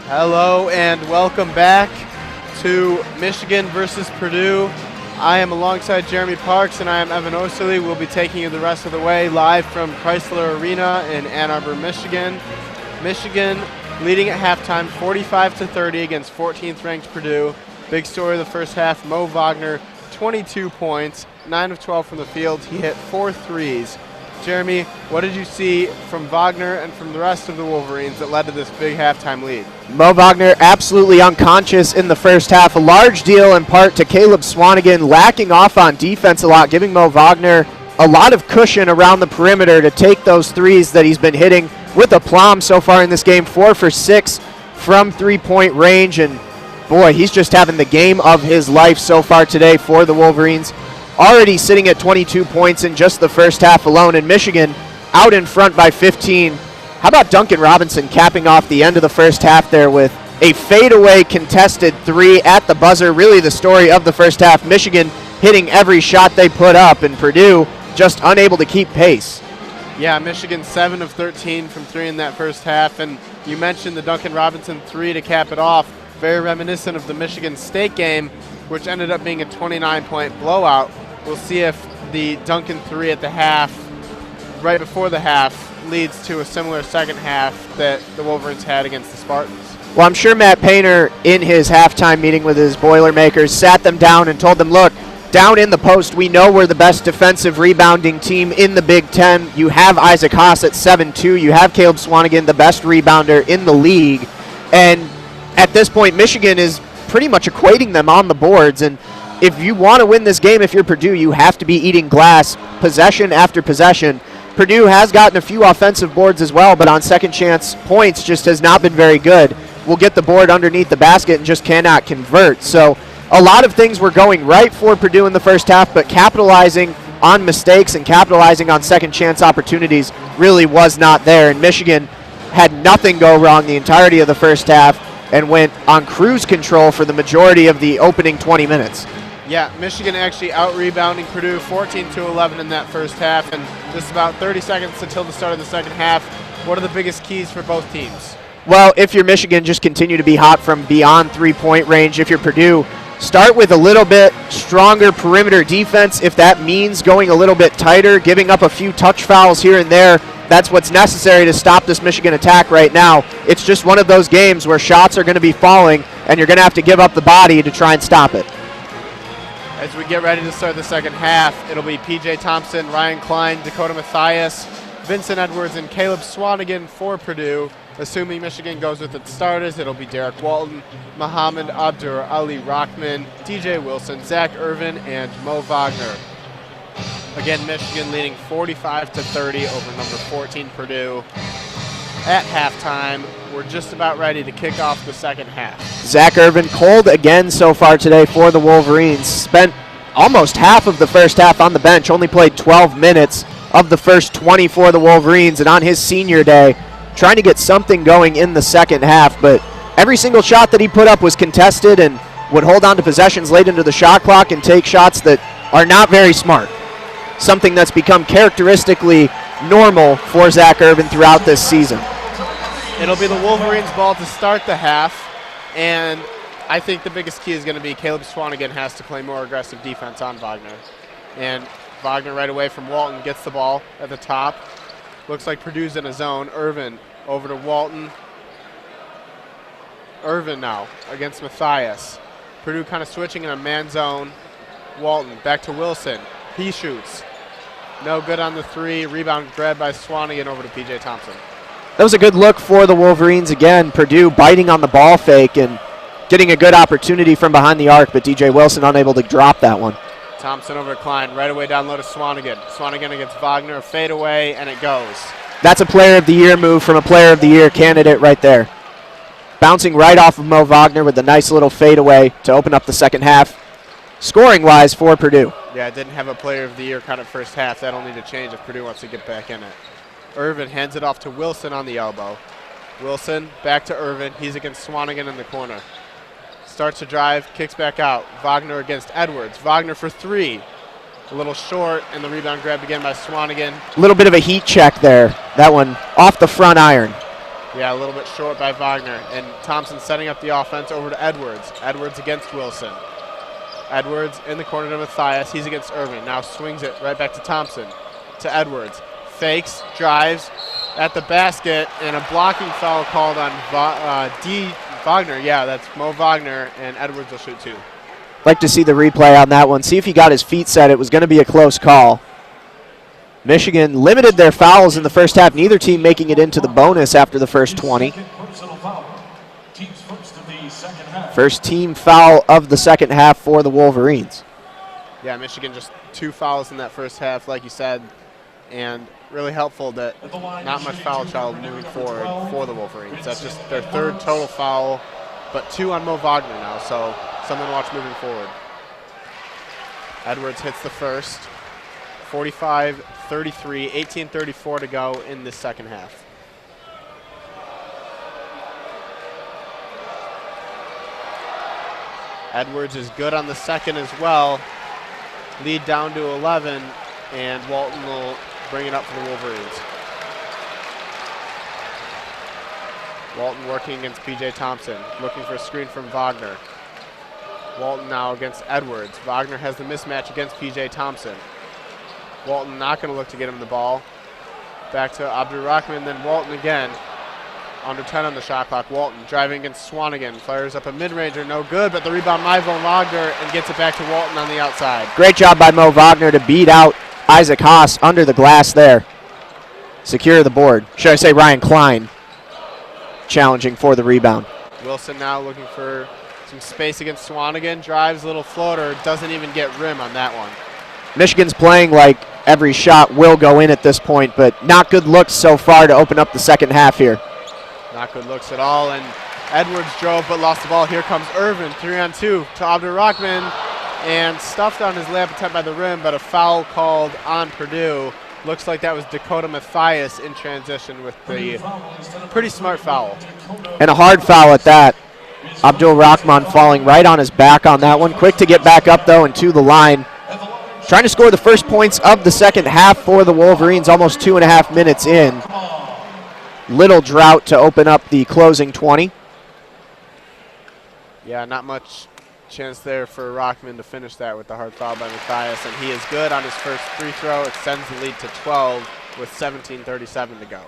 Hello and welcome back to Michigan versus Purdue. I am alongside Jeremy Parks and I am Evan Osterley. We'll be taking you the rest of the way live from Crisler Arena in Ann Arbor, Michigan. Michigan leading at halftime 45-30 against 14th ranked Purdue. Big story of the first half, Mo Wagner, 22 points, 9 of 12 from the field. He hit 4 threes. Jeremy, what did you see from Wagner and from the rest of the Wolverines that led to this big halftime lead? Mo Wagner absolutely unconscious in the first half. A large deal in part to Caleb Swanigan lacking off on defense a lot, giving Mo Wagner a lot of cushion around the perimeter to take those threes that he's been hitting with aplomb so far in this game. 4 for 6 from three-point range, and boy, he's just having the game of his life so far today for the Wolverines. Already sitting at 22 points in just the first half alone, and Michigan out in front by 15. How about Duncan Robinson capping off the end of the first half there with a fadeaway contested three at the buzzer? Really the story of the first half. Michigan hitting every shot they put up, and Purdue just unable to keep pace. Yeah, Michigan 7 of 13 from 3 in that first half, and you mentioned the Duncan Robinson 3 to cap it off. Very reminiscent of the Michigan State game, which ended up being a 29-point blowout. We'll see if the Duncan 3 at the half, right before the half, leads to a similar second half that the Wolverines had against the Spartans. Well, I'm sure Matt Painter, in his halftime meeting with his Boilermakers, sat them down and told them, look, down in the post, we know we're the best defensive rebounding team in the Big Ten. You have Isaac Haas at 7'2". You have Caleb Swanigan, the best rebounder in the league. And at this point, Michigan is pretty much equating them on the boards. And if you want to win this game, if you're Purdue, you have to be eating glass possession after possession. Purdue has gotten a few offensive boards as well, but on second chance points just has not been very good. Will get the board underneath the basket and just cannot convert. So a lot of things were going right for Purdue in the first half, but capitalizing on mistakes and capitalizing on second chance opportunities really was not there. And Michigan had nothing go wrong the entirety of the first half and went on cruise control for the majority of the opening 20 minutes. Yeah, Michigan actually out-rebounding Purdue 14-11 in that first half, and just about 30 seconds until the start of the second half. What are the biggest keys for both teams? Well, if you're Michigan, just continue to be hot from beyond three-point range. If you're Purdue, start with a little bit stronger perimeter defense. If that means going a little bit tighter, giving up a few touch fouls here and there, that's what's necessary to stop this Michigan attack right now. It's just one of those games where shots are going to be falling, and you're going to have to give up the body to try and stop it. As we get ready to start the second half, it'll be P.J. Thompson, Ryan Klein, Dakota Mathias, Vincent Edwards, and Caleb Swanigan for Purdue. Assuming Michigan goes with its starters, it'll be Derek Walton, Muhammad Abdur Ali Rockman, DJ Wilson, Zach Irvin, and Mo Wagner. Again, Michigan leading 45-30 over number 14 Purdue. At halftime, we're just about ready to kick off the second half. Zach Irvin cold again so far today for the Wolverines. Spent almost half of the first half on the bench, only played 12 minutes of the first 20 for the Wolverines, and on his senior day, trying to get something going in the second half, but every single shot that he put up was contested and would hold on to possessions late into the shot clock and take shots that are not very smart. Something that's become characteristically normal for Zach Irvin throughout this season. It'll be the Wolverines' ball to start the half, and I think the biggest key is going to be Caleb Swanigan has to play more aggressive defense on Wagner. And Wagner right away from Walton gets the ball at the top. Looks like Purdue's in a zone. Irvin over to Walton. Irvin now against Mathias. Purdue kind of switching in a man zone. Walton back to Wilson. He shoots. No good on the three. Rebound grabbed by Swanigan over to P.J. Thompson. That was a good look for the Wolverines again. Purdue biting on the ball fake and getting a good opportunity from behind the arc, but DJ Wilson unable to drop that one. Thompson over to Klein, right away down low to Swanigan. Swanigan against Wagner, a fadeaway, and it goes. That's a Player of the Year move from a Player of the Year candidate right there. Bouncing right off of Mo Wagner with a nice little fadeaway to open up the second half. Scoring-wise for Purdue. Yeah, didn't have a Player of the Year kind of first half. That'll need to change if Purdue wants to get back in it. Irvin hands it off to Wilson on the elbow. Wilson back to Irvin. He's against Swanigan in the corner. Starts to drive, kicks back out. Wagner against Edwards. Wagner for three. A little short, and the rebound grabbed again by Swanigan. A little bit of a heat check there. That one off the front iron. Yeah, a little bit short by Wagner. And Thompson setting up the offense over to Edwards. Edwards against Wilson. Edwards in the corner to Matthias. He's against Irvin. Now swings it right back to Thompson. To Edwards. Fakes, drives at the basket, and a blocking foul called on Wagner. Yeah, that's Mo Wagner, and Edwards will shoot 2. Like to see the replay on that one. See if he got his feet set. It was going to be a close call. Michigan limited their fouls in the first half, neither team making it into the bonus after the first 20. First team foul of the second half for the Wolverines. Yeah, Michigan just 2 fouls in that first half, like you said, and really helpful that not much foul trouble moving forward for the Wolverines. That's just their 3rd total foul, but 2 on Mo Wagner now, so something to watch moving forward. Edwards hits the first. 45-33, 18:34 to go in the second half. Edwards is good on the second as well. Lead down to 11, and Walton will bring it up for the Wolverines. Walton working against P.J. Thompson, looking for a screen from Wagner. Walton now against Edwards. Wagner has the mismatch against P.J. Thompson. Walton not going to look to get him the ball. Back to Abdurrahman, then Walton again. Under 10 on the shot clock. Walton driving against Swanigan. Fires up a mid-ranger, no good, but the rebound by Mo Wagner and gets it back to Walton on the outside. Great job by Mo Wagner to beat out Isaac Haas under the glass there. Secure the board. Should I say Ryan Klein challenging for the rebound. Wilson now looking for some space against Swanigan. Drives, little floater, doesn't even get rim on that one. Michigan's playing like every shot will go in at this point, but not good looks so far to open up the second half here. Not good looks at all, and Edwards drove but lost the ball. Here comes Irvin, 3-on-2 to Abdurrahman, and stuffed on his layup attempt by the rim, but a foul called on Purdue. Looks like that was Dakota Matthias in transition with the pretty smart foul. And a hard foul at that. Abdul Rahman falling right on his back on that one. Quick to get back up, though, and to the line. Trying to score the first points of the second half for the Wolverines, almost 2.5 minutes in. Little drought to open up the closing 20. Yeah, not much chance there for Rockman to finish that with the hard foul by Matthias, and he is good on his first free throw. Extends the lead to 12 with 17:37 to go.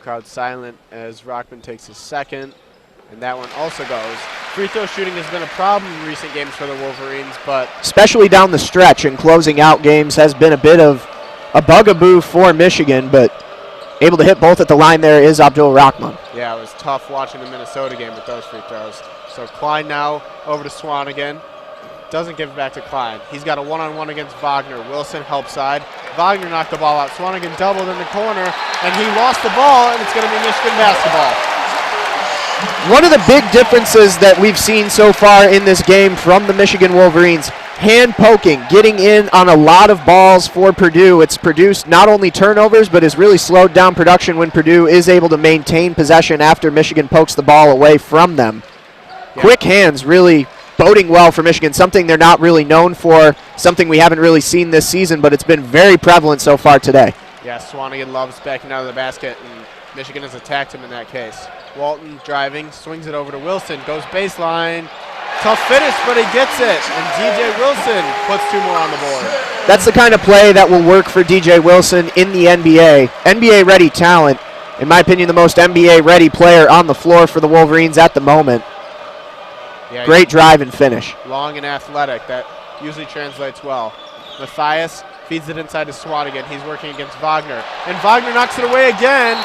Crowd silent as Rockman takes his second, and that one also goes. Free throw shooting has been a problem in recent games for the Wolverines, but especially down the stretch and closing out games has been a bit of a bugaboo for Michigan, but able to hit both at the line there is Abdul Rahman. Yeah, it was tough watching the Minnesota game with those free throws. So Klein now over to Swanigan. Doesn't give it back to Klein. He's got a one-on-one against Wagner. Wilson help side. Wagner knocked the ball out. Swanigan doubled in the corner, and he lost the ball, and it's going to be Michigan basketball. One of the big differences that we've seen so far in this game from the Michigan Wolverines, hand poking, getting in on a lot of balls for Purdue. It's produced not only turnovers, but has really slowed down production when Purdue is able to maintain possession after Michigan pokes the ball away from them. Yeah. Quick hands really boding well for Michigan, something they're not really known for, something we haven't really seen this season, but it's been very prevalent so far today. Yeah, Swanigan loves backing out of the basket, and Michigan has attacked him in that case. Walton driving, swings it over to Wilson, goes baseline. Tough finish, but he gets it, and DJ Wilson puts 2 more on the board. That's the kind of play that will work for DJ Wilson in the NBA. NBA-ready talent. In my opinion, the most NBA-ready player on the floor for the Wolverines at the moment. Yeah, great drive and finish. Long and athletic. That usually translates well. Matthias feeds it inside to Swanigan. He's working against Wagner, and Wagner knocks it away again.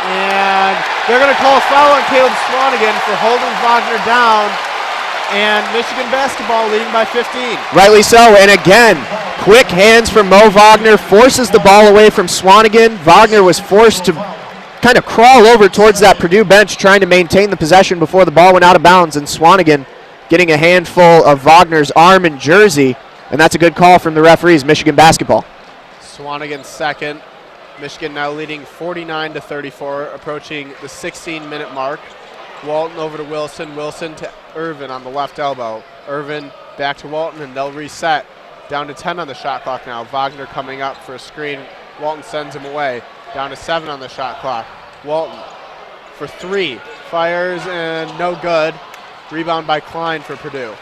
And they're going to call a foul on Caleb Swanigan for holding Wagner down. And Michigan basketball leading by 15. Rightly so, and again, quick hands from Mo Wagner, forces the ball away from Swanigan. Wagner was forced to kind of crawl over towards that Purdue bench trying to maintain the possession before the ball went out of bounds, and Swanigan getting a handful of Wagner's arm and jersey, and that's a good call from the referees, Michigan basketball. Swanigan's second. Michigan now leading 49-34, approaching the 16-minute mark. Walton over to Wilson. Wilson to Irvin on the left elbow. Irvin back to Walton, and they'll reset. Down to 10 on the shot clock now. Wagner coming up for a screen. Walton sends him away. Down to 7 on the shot clock. Walton for 3. Fires and no good. Rebound by Klein for Purdue.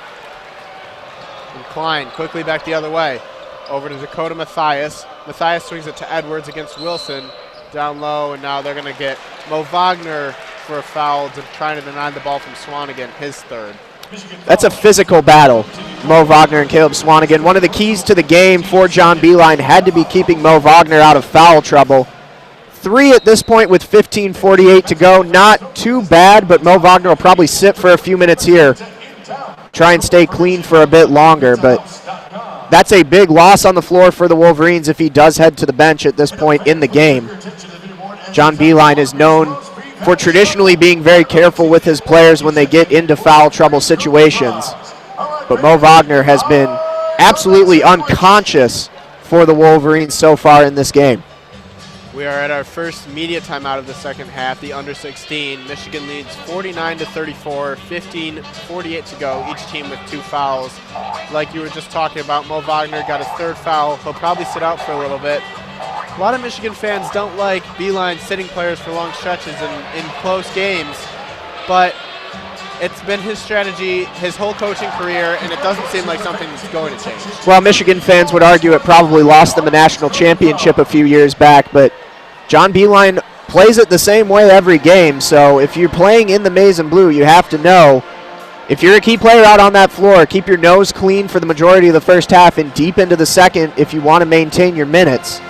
And Klein quickly back the other way. Over to Dakota Mathias. Mathias swings it to Edwards against Wilson. Down low, and now they're going to get Mo Wagner for a foul to trying to deny the ball from Swanigan, his third. That's a physical battle, Mo Wagner and Caleb Swanigan. One of the keys to the game for John Beeline had to be keeping Mo Wagner out of foul trouble. 3 at this point with 15:48 to go. Not too bad, but Mo Wagner will probably sit for a few minutes here. Try and stay clean for a bit longer, but that's a big loss on the floor for the Wolverines if he does head to the bench at this point in the game. John Beeline is known for traditionally being very careful with his players when they get into foul trouble situations. But Mo Wagner has been absolutely unconscious for the Wolverines so far in this game. We are at our first media timeout of the second half, the under 16. Michigan leads 49-34, 15:48 to go, each team with 2 fouls. Like you were just talking about, Mo Wagner got his 3rd foul. He'll probably sit out for a little bit. A lot of Michigan fans don't like Beeline sitting players for long stretches in close games, but it's been his strategy his whole coaching career, and it doesn't seem like something that's going to change. Well, Michigan fans would argue it probably lost them a national championship a few years back, but John Beeline plays it the same way every game, so if you're playing in the maize and blue, you have to know if you're a key player out on that floor, keep your nose clean for the majority of the first half and deep into the second if you want to maintain your minutes.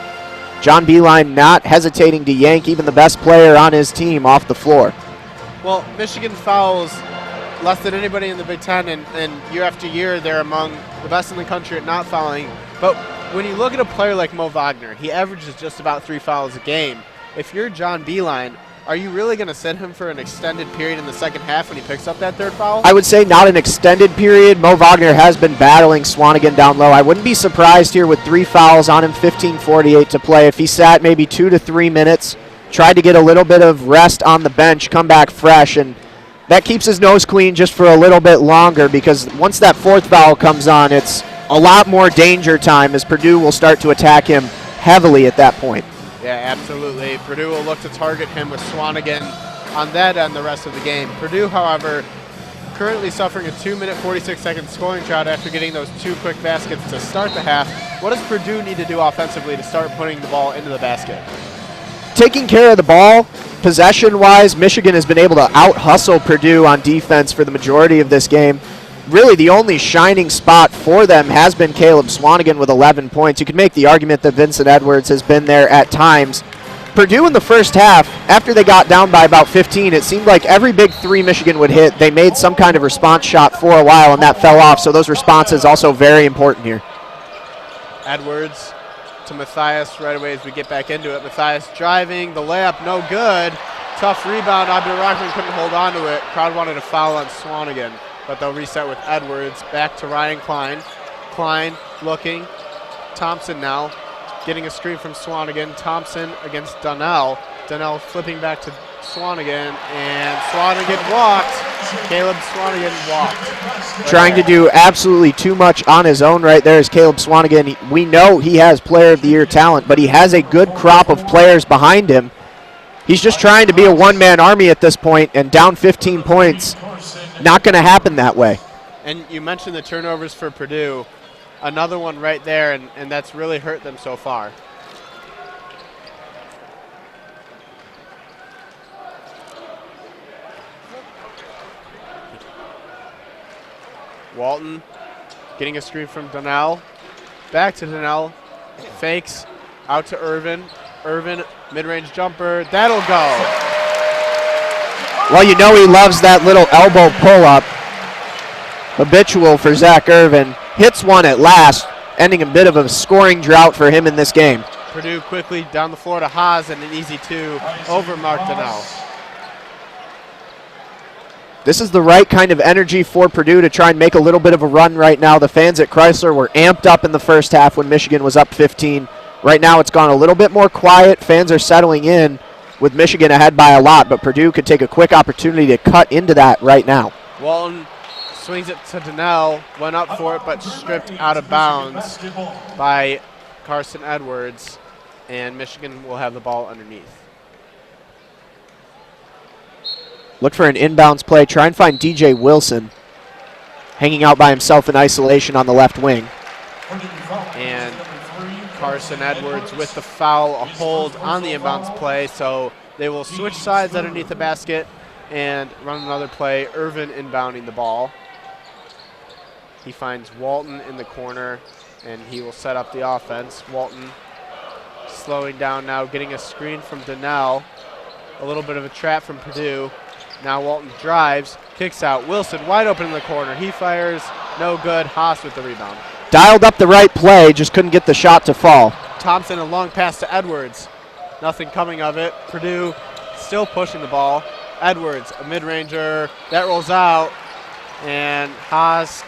John Beeline not hesitating to yank even the best player on his team off the floor. Well, Michigan fouls less than anybody in the Big Ten, and year after year they're among the best in the country at not fouling. But when you look at a player like Mo Wagner, he averages just about 3 fouls a game. If you're John Beeline, are you really going to sit him for an extended period in the second half when he picks up that 3rd foul? I would say not an extended period. Mo Wagner has been battling Swanigan down low. I wouldn't be surprised here with 3 fouls on him, 15:48 to play. If he sat maybe 2 to 3 minutes, tried to get a little bit of rest on the bench, come back fresh, and that keeps his nose clean just for a little bit longer, because once that 4th foul comes on, it's a lot more danger time as Purdue will start to attack him heavily at that point. Yeah, absolutely. Purdue will look to target him with Swanigan on that end the rest of the game. Purdue, however, currently suffering a 2-minute, 46-second scoring drought after getting those 2 quick baskets to start the half. What does Purdue need to do offensively to start putting the ball into the basket? Taking care of the ball, possession-wise, Michigan has been able to out-hustle Purdue on defense for the majority of this game. Really, the only shining spot for them has been Caleb Swanigan with 11 points. You could make the argument that Vincent Edwards has been there at times. Purdue in the first half, after they got down by about 15, it seemed like every big 3 Michigan would hit, they made some kind of response shot for a while, and that fell off. So those responses also very important here. Edwards to Mathias right away as we get back into it. Mathias driving, the layup no good. Tough rebound. Abdur-Rahman couldn't hold on to it. Crowd wanted a foul on Swanigan, but they'll reset with Edwards. Back to Ryan Klein. Klein looking. Thompson now getting a screen from Swanigan. Thompson against Donnell. Donnell flipping back to Swanigan, and Swanigan walked. Caleb Swanigan walked. Trying to do absolutely too much on his own right there is Caleb Swanigan. We know he has Player of the Year talent, but he has a good crop of players behind him. He's just trying to be a one-man army at this point, and down 15 points, not going to happen that way. And you mentioned the turnovers for Purdue. Another one right there, and that's really hurt them so far. Walton getting a screen from Donnell. Back to Donnell. Fakes out to Irvin. Irvin, mid-range jumper. That'll go. Well, you know he loves that little elbow pull-up. Habitual for Zach Irvin. Hits one at last, ending a bit of a scoring drought for him in this game. Purdue quickly down the floor to Haas, and an easy 2 over Mark Donnell. This is the right kind of energy for Purdue to try and make a little bit of a run right now. The fans at Crisler were amped up in the first half when Michigan was up 15. Right now it's gone a little bit more quiet. Fans are settling in with Michigan ahead by a lot, but Purdue could take a quick opportunity to cut into that right now. Walton swings it to Donnell, went up for it, but stripped out of bounds by Carson Edwards, and Michigan will have the ball underneath. Look for an inbounds play. Try and find DJ Wilson hanging out by himself in isolation on the left wing. And Carson Edwards with the foul, a hold on the inbounds play, so they will switch sides underneath the basket and run another play. Irvin inbounding the ball. He finds Walton in the corner, and he will set up the offense. Walton slowing down now, getting a screen from Donnell. A little bit of a trap from Purdue. Now Walton drives, kicks out. Wilson wide open in the corner. He fires, no good. Haas with the rebound. Dialed up the right play, just couldn't get the shot to fall. Thompson, a long pass to Edwards. Nothing coming of it. Purdue still pushing the ball. Edwards, a mid-ranger. That rolls out. And Haas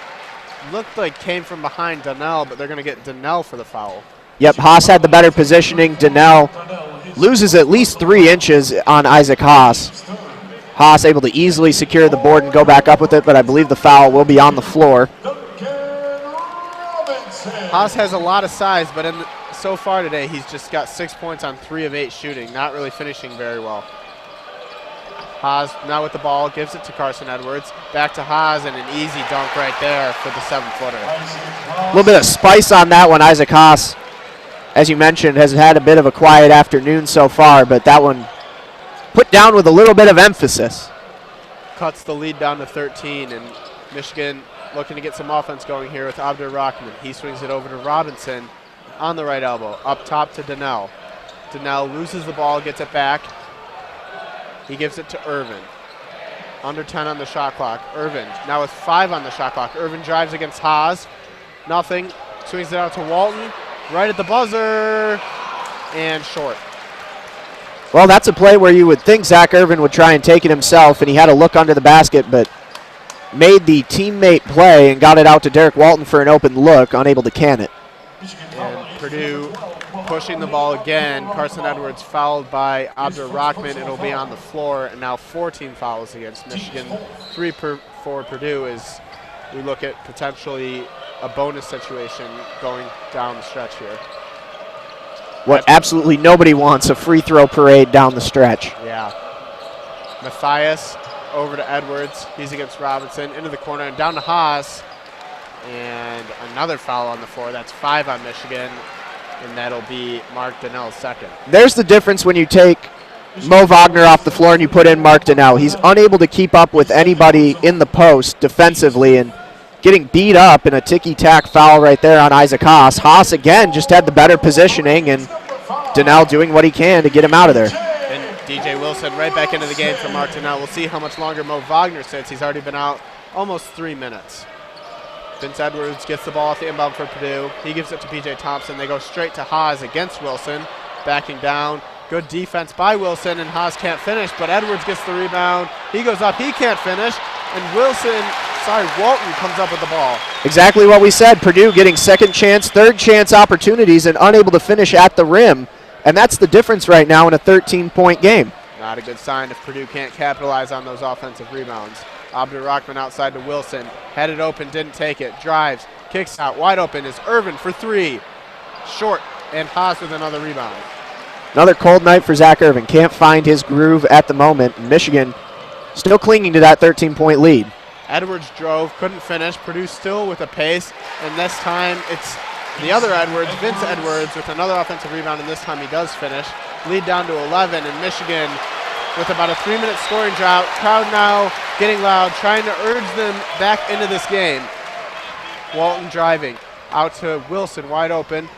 looked like came from behind Donnell, but they're going to get Donnell for the foul. Yep, Haas had the better positioning. Donnell loses at least 3 inches on Isaac Haas. Haas able to easily secure the board and go back up with it, but I believe the foul will be on the floor. Haas has a lot of size, but so far today he's just got 6 points on 3 of 8 shooting, not really finishing very well. Haas now with the ball, gives it to Carson Edwards. Back to Haas, and an easy dunk right there for the 7-footer. A little bit of spice on that one. Isaac Haas, as you mentioned, has had a bit of a quiet afternoon so far, but that one put down with a little bit of emphasis. Cuts the lead down to 13, and Michigan looking to get some offense going here with Abdur Rahman. He swings it over to Robinson on the right elbow, up top to Donnell. Donnell loses the ball, gets it back. He gives it to Irvin. Under 10 on the shot clock. Irvin now with 5 on the shot clock. Irvin drives against Haas. Nothing. Swings it out to Walton. Right at the buzzer. And short. Well, that's a play where you would think Zach Irvin would try and take it himself, and he had a look under the basket, but made the teammate play and got it out to Derek Walton for an open look, unable to can it. And Purdue pushing the ball again. Carson Edwards fouled by Abdur Rahman. It'll be on the floor, and now 14 fouls against Michigan. 3 for Purdue as we look at potentially a bonus situation going down the stretch here. What absolutely nobody wants, a free throw parade down the stretch. Yeah. Matthias over to Edwards. He's against Robinson. Into the corner and down to Haas. And another foul on the floor. That's 5 on Michigan. And that'll be Mark Donnell's second. There's the difference when you take Mo Wagner off the floor and you put in Mark Donnell. He's unable to keep up with anybody in the post defensively and getting beat up in a ticky-tack foul right there on Isaac Haas. Haas, again, just had the better positioning, and Donnell doing what he can to get him out of there. And DJ Wilson right back into the game for Mark Donnell. We'll see how much longer Mo Wagner sits. He's already been out almost 3 minutes. Vince Edwards gets the ball at the inbound for Purdue. He gives it to P.J. Thompson. They go straight to Haas against Wilson. Backing down. Good defense by Wilson, and Haas can't finish, but Edwards gets the rebound. He goes up. He can't finish, and Walton comes up with the ball. Exactly what we said. Purdue getting second chance, third chance opportunities and unable to finish at the rim. And that's the difference right now in a 13-point game. Not a good sign if Purdue can't capitalize on those offensive rebounds. Abdur Rahman outside to Wilson. Had it open, didn't take it. Drives, kicks out. Wide open is Irvin for 3. Short, and Haas with another rebound. Another cold night for Zach Irvin. Can't find his groove at the moment. Michigan still clinging to that 13-point lead. Edwards drove, couldn't finish. Purdue still with a pace, and this time it's the other Edwards, Vince Edwards, with another offensive rebound, and this time he does finish. Lead down to 11, and Michigan with about a 3-minute scoring drought. Crowd now getting loud, trying to urge them back into this game. Walton driving out to Wilson, wide open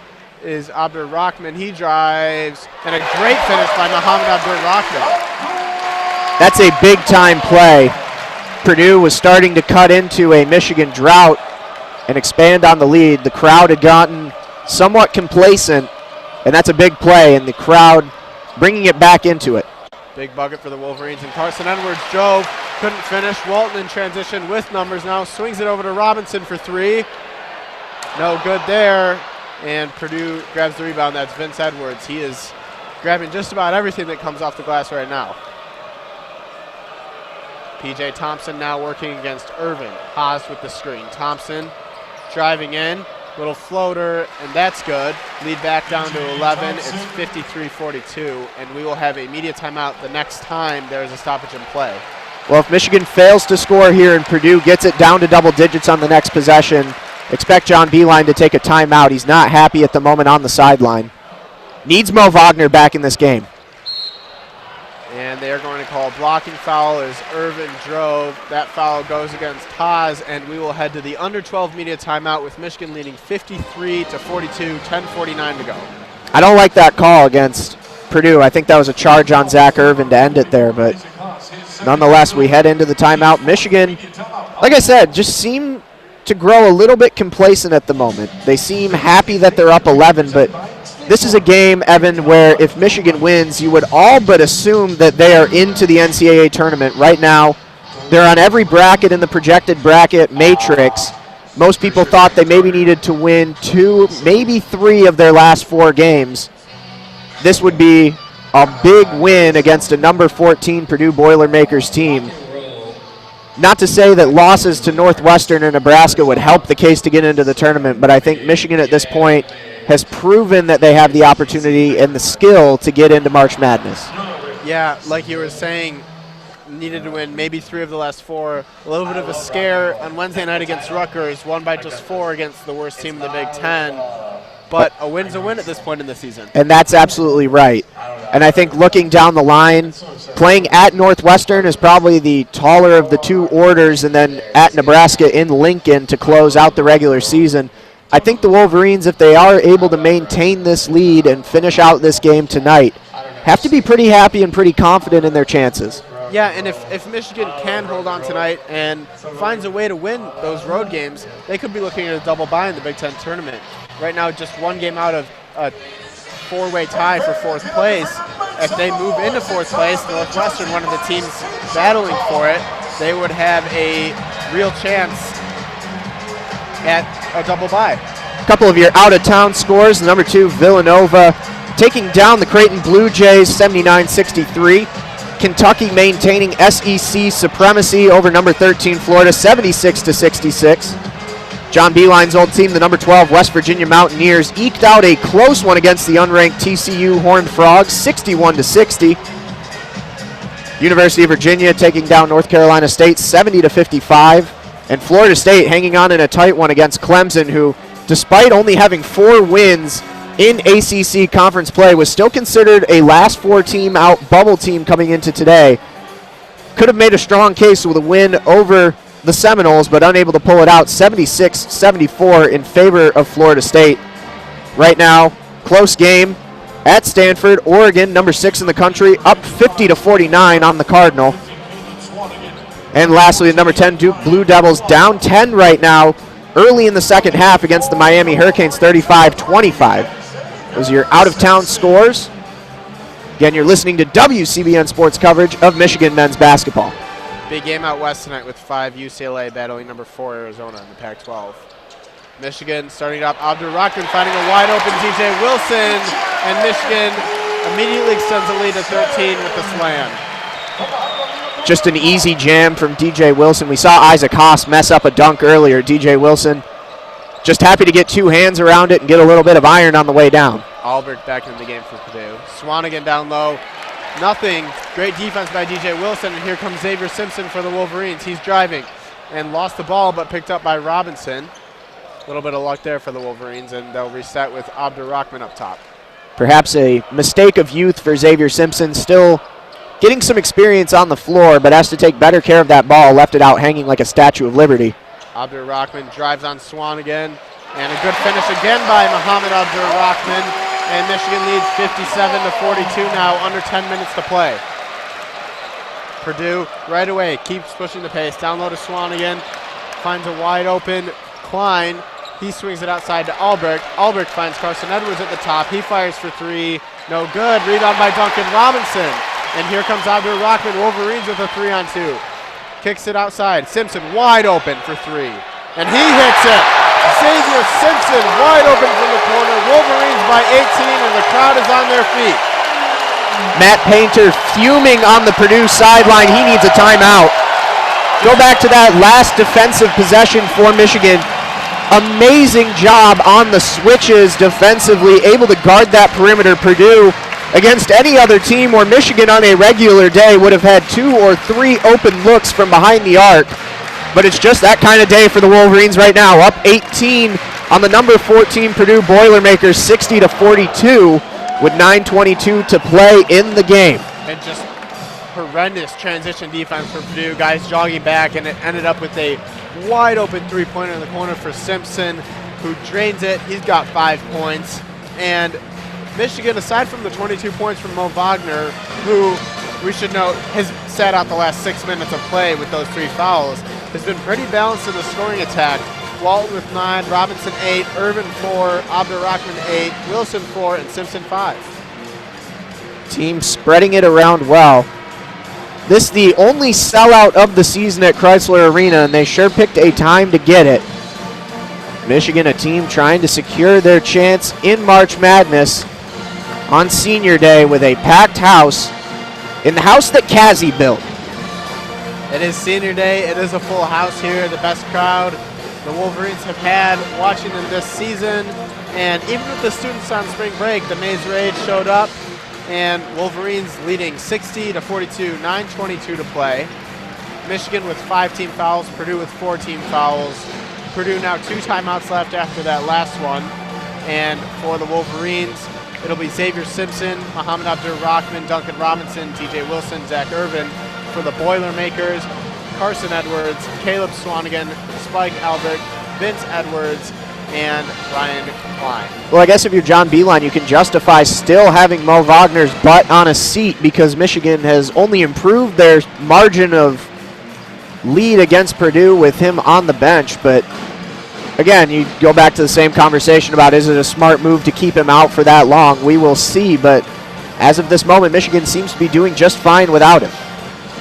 is Abdur Rahman. He drives, and a great finish by Mohamed Abdur Rahman. That's a big-time play. Purdue was starting to cut into a Michigan drought and expand on the lead. The crowd had gotten somewhat complacent, and that's a big play, and the crowd bringing it back into it. Big bucket for the Wolverines, and Carson Edwards drove, couldn't finish. Walton in transition with numbers now, swings it over to Robinson for 3. No good there, and Purdue grabs the rebound. That's Vince Edwards. He is grabbing just about everything that comes off the glass right now. PJ Thompson now working against Irvin. Haas with the screen. Thompson driving in. Little floater, and that's good. Lead back down to 11. It's 53-42, and we will have a media timeout the next time there is a stoppage in play. Well, if Michigan fails to score here and Purdue gets it down to double digits on the next possession, expect John Beilein to take a timeout. He's not happy at the moment on the sideline. Needs Mo Wagner back in this game. And they are going to call a blocking foul as Irvin drove. That foul goes against Haas, and we will head to the under 12 media timeout with Michigan leading 53-42, 10:49 to go. I don't like that call against Purdue. I think that was a charge on Zach Irvin to end it there, but nonetheless, we head into the timeout. Michigan, like I said, just seem to grow a little bit complacent at the moment. They seem happy that they're up 11, but this is a game, Evan, where if Michigan wins, you would all but assume that they are into the NCAA tournament. Right now, they're on every bracket in the projected bracket matrix. Most people thought they maybe needed to win 2, maybe 3 of their last 4 games. This would be a big win against a number 14 Purdue Boilermakers team. Not to say that losses to Northwestern or Nebraska would help the case to get into the tournament, but I think Michigan at this point has proven that they have the opportunity and the skill to get into March Madness. Yeah, like you were saying, needed to win maybe 3 of the last 4. A little bit of a scare on Wednesday night against Rutgers, won by just 4 against the worst team in the Big Ten. But a win's a win at this point in the season. And that's absolutely right. And I think looking down the line, playing at Northwestern is probably the taller of the 2 orders, and then at Nebraska in Lincoln to close out the regular season. I think the Wolverines, if they are able to maintain this lead and finish out this game tonight, have to be pretty happy and pretty confident in their chances. Yeah, and if Michigan can hold on tonight and finds a way to win those road games, they could be looking at a double bye in the Big Ten tournament. Right now, just 1 game out of a 4-way tie for 4th place. If they move into 4th place, Northwestern, one of the teams battling for it, they would have a real chance at a double bye. A couple of your out-of-town scores. Number 2, Villanova taking down the Creighton Blue Jays 79-63. Kentucky maintaining SEC supremacy over number 13 Florida 76-66. John Beilein's old team, the number 12 West Virginia Mountaineers, eked out a close one against the unranked TCU Horned Frogs 61-60. University of Virginia taking down North Carolina State 70-55. And Florida State hanging on in a tight one against Clemson, who, despite only having 4 wins in ACC conference play, was still considered a last 4-team out bubble team coming into today. Could have made a strong case with a win over the Seminoles, but unable to pull it out. 76-74 in favor of Florida State. Right now, close game at Stanford. Oregon, number 6 in the country, up 50-49 on the Cardinal. And lastly, the number 10 Duke Blue Devils down 10 right now, early in the second half against the Miami Hurricanes, 35-25. Those are your out-of-town scores. Again, you're listening to WCBN Sports coverage of Michigan men's basketball. Big game out west tonight with 5 UCLA battling number 4 Arizona in the Pac-12. Michigan starting it up. Abdur-Rahman finding a wide open DJ Wilson, and Michigan immediately extends the lead to 13 with the slam. Just an easy jam from DJ Wilson. We saw Isaac Haas mess up a dunk earlier. DJ Wilson just happy to get 2 hands around it and get a little bit of iron on the way down. Albert back in the game for Purdue. Swanigan down low. Nothing. Great defense by DJ Wilson, and here comes Xavier Simpson for the Wolverines. He's driving and lost the ball, but picked up by Robinson. A little bit of luck there for the Wolverines, and they'll reset with Abdur-Rahman up top. Perhaps a mistake of youth for Xavier Simpson. Still getting some experience on the floor, but has to take better care of that ball. Left it out hanging like a Statue of Liberty. Abdur-Rahman drives on Swanigan, and a good finish again by Muhammad Abdur-Rahman. And Michigan leads 57-42 now, under 10 minutes to play. Purdue right away keeps pushing the pace. Down low to Swanigan, finds a wide open Klein. He swings it outside to Albrecht. Albrecht finds Carson Edwards at the top. He fires for 3. No good. Rebound by Duncan Robinson. And here comes Abdur-Rahman. Wolverines with a 3-on-2. Kicks it outside. Simpson wide open for 3. And he hits it. Xavier Simpson wide open from the corner. Wolverines by 18, and the crowd is on their feet. Matt Painter fuming on the Purdue sideline. He needs a timeout. go back to that last defensive possession for Michigan. Amazing job on the switches defensively, able to guard that perimeter. Purdue, against any other team or Michigan on a regular day, would have had 2 or 3 open looks from behind the arc. But it's just that kind of day for the Wolverines right now. Up 18 on the number 14 Purdue Boilermakers, 60-42, with 9:22 to play in the game. And just horrendous transition defense for Purdue. Guys jogging back, and it ended up with a wide open three-pointer in the corner for Simpson, who drains it. He's got 5 points. And Michigan, aside from the 22 points from Mo Wagner, who we should note has sat out the last 6 minutes of play with those 3 fouls, has been pretty balanced in the scoring attack. Walton with 9, Robinson 8, Irvin 4, Abdurrahman 8, Wilson 4, and Simpson 5. Team spreading it around well. This is the only sellout of the season at Crisler Arena, and they sure picked a time to get it. Michigan, a team trying to secure their chance in March Madness on Senior Day with a packed house in the house that Kazi built. It is Senior Day. It is a full house here, the best crowd the Wolverines have had watching them this season. And even with the students on spring break, the Maze Rage showed up, and Wolverines leading 60-42, 9:22 to play. Michigan with 5 team fouls, Purdue with 4 team fouls. Purdue now 2 timeouts left after that last one. And for the Wolverines, it'll be Xavier Simpson, Muhammad Abdur-Rahman, Duncan Robinson, TJ Wilson, Zach Irvin. For the Boilermakers, Carson Edwards, Caleb Swanigan, Spike Albert, Vince Edwards, and Ryan Klein. Well, I guess if you're John Beeline, you can justify still having Mo Wagner's butt on a seat because Michigan has only improved their margin of lead against Purdue with him on the bench. But again, you go back to the same conversation about is it a smart move to keep him out for that long? We will see, but as of this moment, Michigan seems to be doing just fine without him.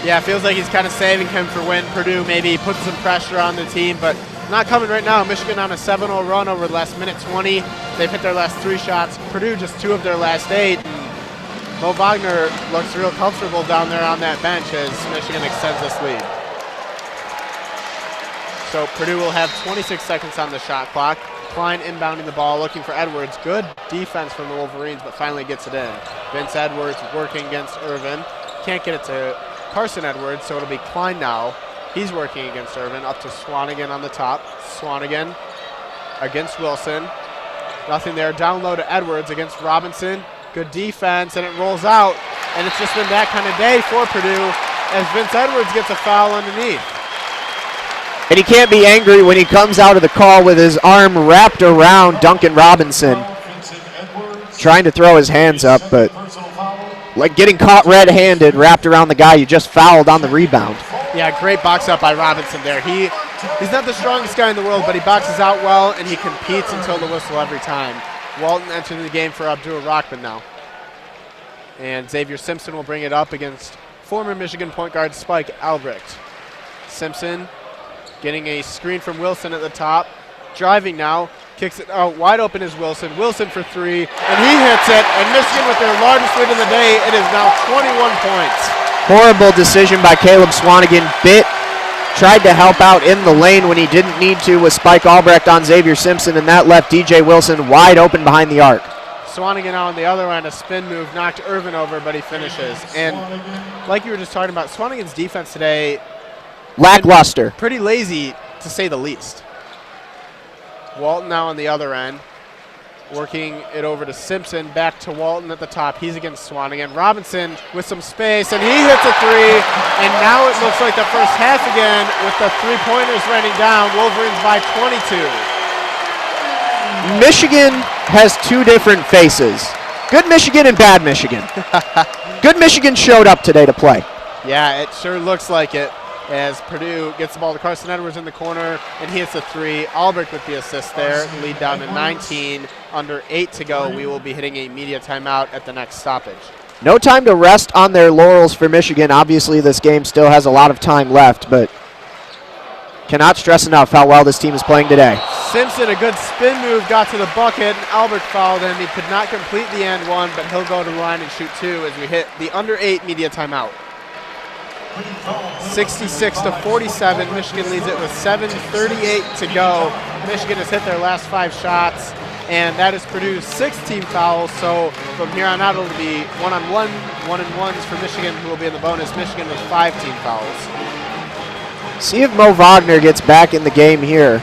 Yeah, it feels like he's kind of saving him for when Purdue maybe puts some pressure on the team, but not coming right now. Michigan on a 7-0 run over the last minute 20. They've hit their last 3 shots. Purdue just 2 of their last 8. And Mo Wagner looks real comfortable down there on that bench as Michigan extends this lead. So Purdue will have 26 seconds on the shot clock. Klein inbounding the ball, looking for Edwards. Good defense from the Wolverines, but finally gets it in. Vince Edwards working against Irvin. Can't get it to Carson Edwards, so it'll be Klein now. He's working against Irvin, up to Swanigan on the top. Swanigan against Wilson. Nothing there. Down low to Edwards against Robinson. Good defense, and it rolls out. And it's just been that kind of day for Purdue as Vince Edwards gets a foul underneath. And he can't be angry when he comes out of the call with his arm wrapped around Duncan Robinson, trying to throw his hands up, but like getting caught red-handed, wrapped around the guy you just fouled on the rebound. Yeah, great box up by Robinson there. He's not the strongest guy in the world, but he boxes out well, and he competes until the whistle every time. Walton entering the game for Abdur-Rahman now. And Xavier Simpson will bring it up against former Michigan point guard Spike Albrecht. Simpson getting a screen from Wilson at the top. Driving now. Kicks it out. Wide open is Wilson. Wilson for 3, and he hits it. And Michigan with their largest lead of the day. It is now 21 points. Horrible decision by Caleb Swanigan. Tried to help out in the lane when he didn't need to with Spike Albrecht on Xavier Simpson, and that left DJ Wilson wide open behind the arc. Swanigan on the other end, a spin move, knocked Irvin over, but he finishes. And like you were just talking about, Swanigan's defense today, lackluster. Pretty lazy, to say the least. Walton now on the other end, working it over to Simpson, back to Walton at the top. He's against Swanigan. Robinson with some space, and he hits a 3. And now it looks like the first half again with the 3-pointers raining down. Wolverines by 22. Michigan has 2 different faces. Good Michigan and bad Michigan. Good Michigan showed up today to play. Yeah, it sure looks like it. As Purdue gets the ball to Carson Edwards in the corner, and he hits a 3. Albrecht with the assist there. Lead down to 19. Under 8 to go. We will be hitting a media timeout at the next stoppage. No time to rest on their laurels for Michigan. Obviously, this game still has a lot of time left, but cannot stress enough how well this team is playing today. Simpson, a good spin move, got to the bucket, and Albrecht fouled him. He could not complete the and one, but he'll go to the line and shoot 2 as we hit the under 8 media timeout. 66-47. Michigan leads it with 7:38 to go. Michigan has hit their last 5 shots, and that is Purdue's 6th team foul. So from here on out, it'll be 1-on-1, 1-and-1s for Michigan, who will be in the bonus. Michigan with 5 team fouls. See if Mo Wagner gets back in the game here.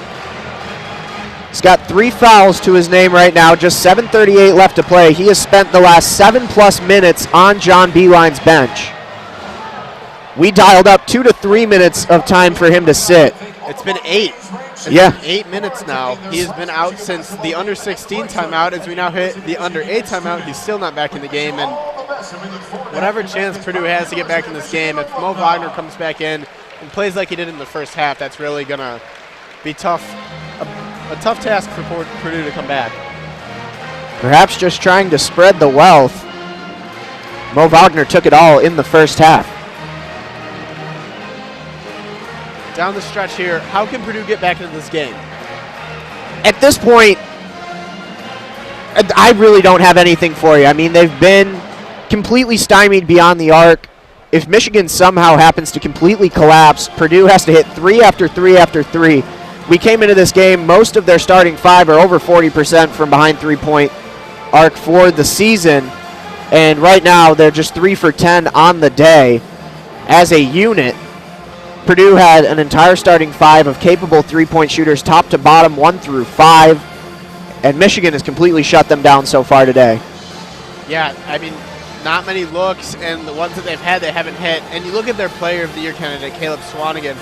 He's got 3 fouls to his name right now, just 7:38 left to play. He has spent the last 7+ minutes on John Beeline's bench. We dialed up 2 to 3 minutes of time for him to sit. It's been 8. Yeah. 8 minutes now. He has been out since the under-16 timeout. As we now hit the under-8 timeout, he's still not back in the game. And whatever chance Purdue has to get back in this game, if Mo Wagner comes back in and plays like he did in the first half, that's really going to be tough. A tough task for Purdue to come back. Perhaps just trying to spread the wealth. Mo Wagner took it all in the first half. Down the stretch here, how can Purdue get back into this game? At this point, I really don't have anything for you. I mean, they've been completely stymied beyond the arc. If Michigan somehow happens to completely collapse, Purdue has to hit 3 after 3 after 3. We came into this game, most of their starting 5 are over 40% from behind 3-point arc for the season. And right now, they're just 3 for 10 on the day. As a unit, Purdue had an entire starting 5 of capable 3-point shooters, top to bottom, 1 through 5. And Michigan has completely shut them down so far today. Yeah, I mean, not many looks, and the ones that they've had, they haven't hit. And you look at their player of the year candidate, Caleb Swanigan.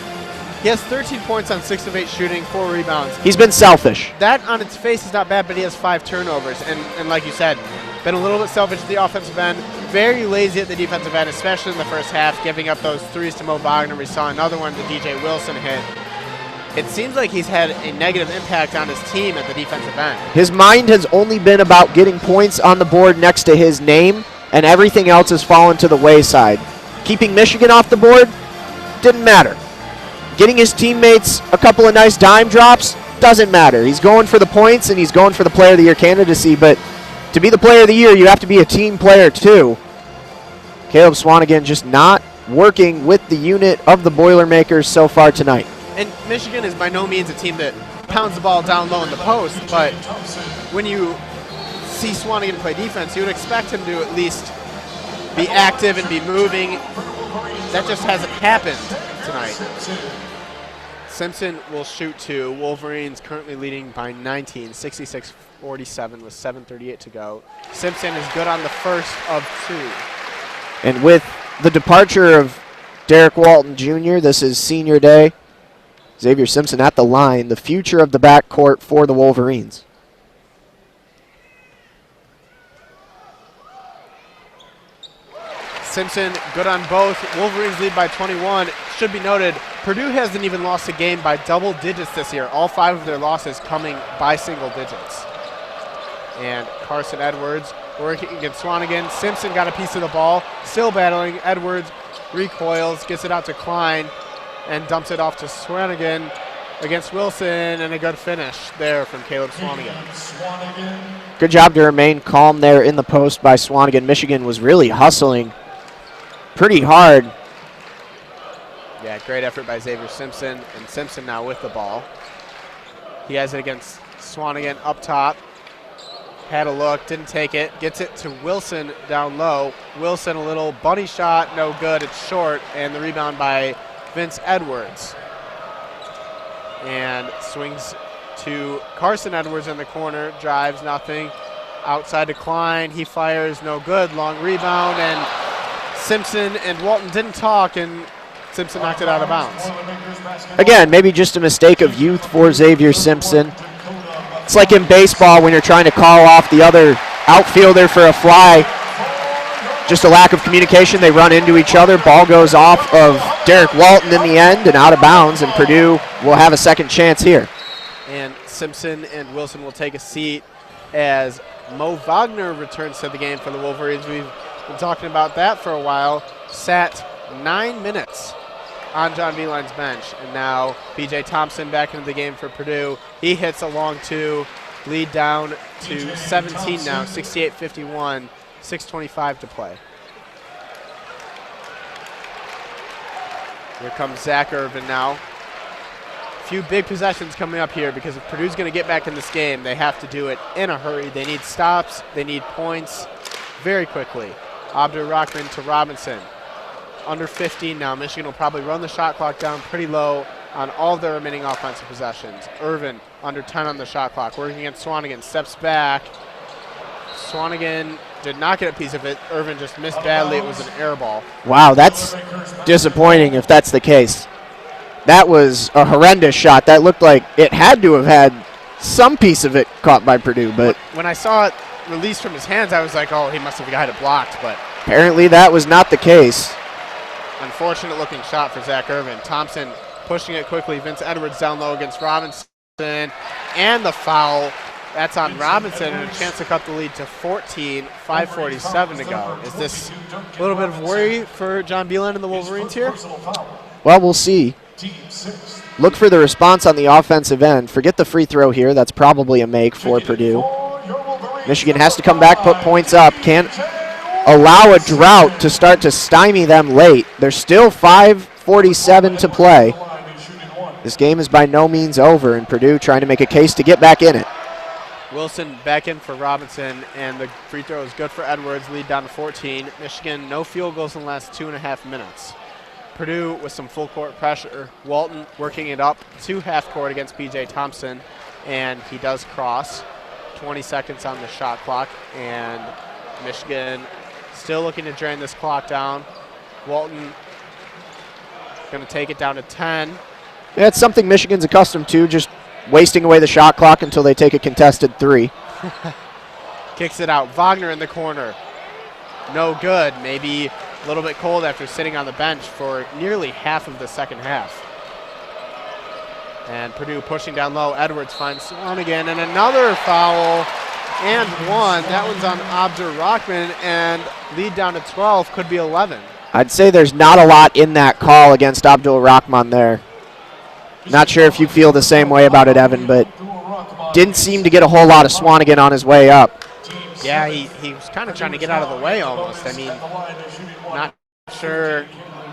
He has 13 points on 6 of 8 shooting, 4 rebounds. He's been selfish. That on its face is not bad, but he has 5 turnovers. And like you said, been a little bit selfish at the offensive end, very lazy at the defensive end, especially in the first half, giving up those 3s to Mo Wagner. We saw another one to DJ Wilson hit. It seems like he's had a negative impact on his team at the defensive end. His mind has only been about getting points on the board next to his name, and everything else has fallen to the wayside. Keeping Michigan off the board didn't matter. Getting his teammates a couple of nice dime drops doesn't matter. He's going for the points, and he's going for the Player of the Year candidacy, but to be the Player of the Year, you have to be a team player too. Caleb Swanigan just not working with the unit of the Boilermakers so far tonight. And Michigan is by no means a team that pounds the ball down low in the post, but when you see Swanigan play defense, you would expect him to at least be active and be moving. That just hasn't happened tonight. Simpson will shoot 2. Wolverines currently leading by 19, 66-47 with 7:38 to go. Simpson is good on the first of 2. And with the departure of Derek Walton Jr., this is senior day. Xavier Simpson at the line, the future of the backcourt for the Wolverines. Simpson good on both. Wolverines lead by 21. Should be noted, Purdue hasn't even lost a game by double digits this year. All 5 of their losses coming by single digits. And Carson Edwards working against Swanigan. Simpson got a piece of the ball, still battling. Edwards recoils, gets it out to Klein, and dumps it off to Swanigan against Wilson, and a good finish there from Caleb Swanigan. Good job to remain calm there in the post by Swanigan. Michigan was really hustling pretty hard. Yeah, great effort by Xavier Simpson, and Simpson now with the ball. He has it against Swanigan up top. Had a look, didn't take it. Gets it to Wilson down low. Wilson a little bunny shot, no good, it's short, and the rebound by Vince Edwards. And swings to Carson Edwards in the corner, drives, nothing. Outside to Klein, he fires, no good, long rebound, and Simpson and Walton didn't talk, and Simpson knocked it out of bounds. Again, maybe just a mistake of youth for Xavier Simpson. It's like in baseball when you're trying to call off the other outfielder for a fly. Just a lack of communication. They run into each other. Ball goes off of Derek Walton in the end and out of bounds, and Purdue will have a second chance here. And Simpson and Wilson will take a seat as Mo Wagner returns to the game for the Wolverines. We've been talking about that for a while. Sat 9 minutes on John Beeline's bench, and now B.J. Thompson back into the game for Purdue. He hits a long 2, lead down to 17 now, 68-51, 6:25 to play. Here comes Zach Irvin now. Few big possessions coming up here because if Purdue's going to get back in this game, they have to do it in a hurry. They need stops. They need points very quickly. Abdur-Rahman to Robinson. Under 15 now. Michigan will probably run the shot clock down pretty low on all of their remaining offensive possessions. Irvin under 10 on the shot clock. Working against Swanigan. Steps back. Swanigan did not get a piece of it. Irvin just missed badly. It was an air ball. Wow, that's disappointing if that's the case. That was a horrendous shot. That looked like it had to have had some piece of it caught by Purdue, but when I saw it released from his hands, I was like, oh, he must have got it blocked, but apparently that was not the case. Unfortunate looking shot for Zach Irvin. Thompson pushing it quickly. Vince Edwards down low against Robinson, and the foul. That's on Robinson, and a chance to cut the lead to 14, 5:47 to go. Is this a little bit of worry for John Beeland and the Wolverines here? Well, we'll see. Look for the response on the offensive end. Forget the free throw here. That's probably a make for Purdue. Michigan has to come back, put points up. Can't allow a drought to start to stymie them late. There's still 5:47 to play. This game is by no means over, and Purdue trying to make a case to get back in it. Wilson back in for Robinson, and the free throw is good for Edwards. Lead down to 14. Michigan, no field goals in the last 2.5 minutes. Purdue with some full court pressure. Walton working it up to half court against P.J. Thompson, and he does cross. 20 seconds on the shot clock, and Michigan still looking to drain this clock down. Walton going to take it down to 10. Yeah, it's something Michigan's accustomed to, just wasting away the shot clock until they take a contested three. Kicks it out. Wagner in the corner. No good. Maybe a little bit cold after sitting on the bench for nearly half of the second half. And Purdue pushing down low. Edwards finds Swanigan, and another foul, and one. That one's on Abdur-Rahman, and lead down to 12, could be 11. I'd say there's not a lot in that call against Abdur-Rahman there. Not sure if you feel the same way about it, Evan, but didn't seem to get a whole lot of Swanigan on his way up. Yeah, he was kind of trying to get out of the way almost. I mean, not sure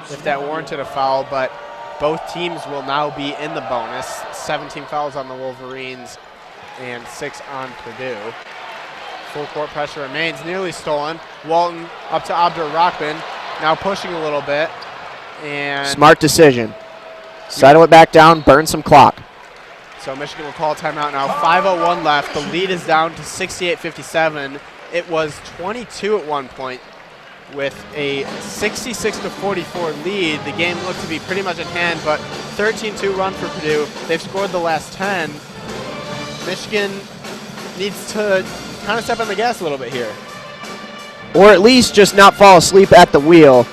if that warranted a foul, but both teams will now be in the bonus. 17 fouls on the Wolverines and 6 on Purdue. Full court pressure remains, nearly stolen. Walton up to Abdur-Rahman, now pushing a little bit. And smart decision. Settle it back down, burn some clock. So Michigan will call a timeout now. 5:01 left. The lead is down to 68-57. It was 22 at one point with a 66-44 lead. The game looked to be pretty much at hand, but 13-2 run for Purdue. They've scored the last 10. Michigan needs to kind of step on the gas a little bit here. Or at least just not fall asleep at the wheel.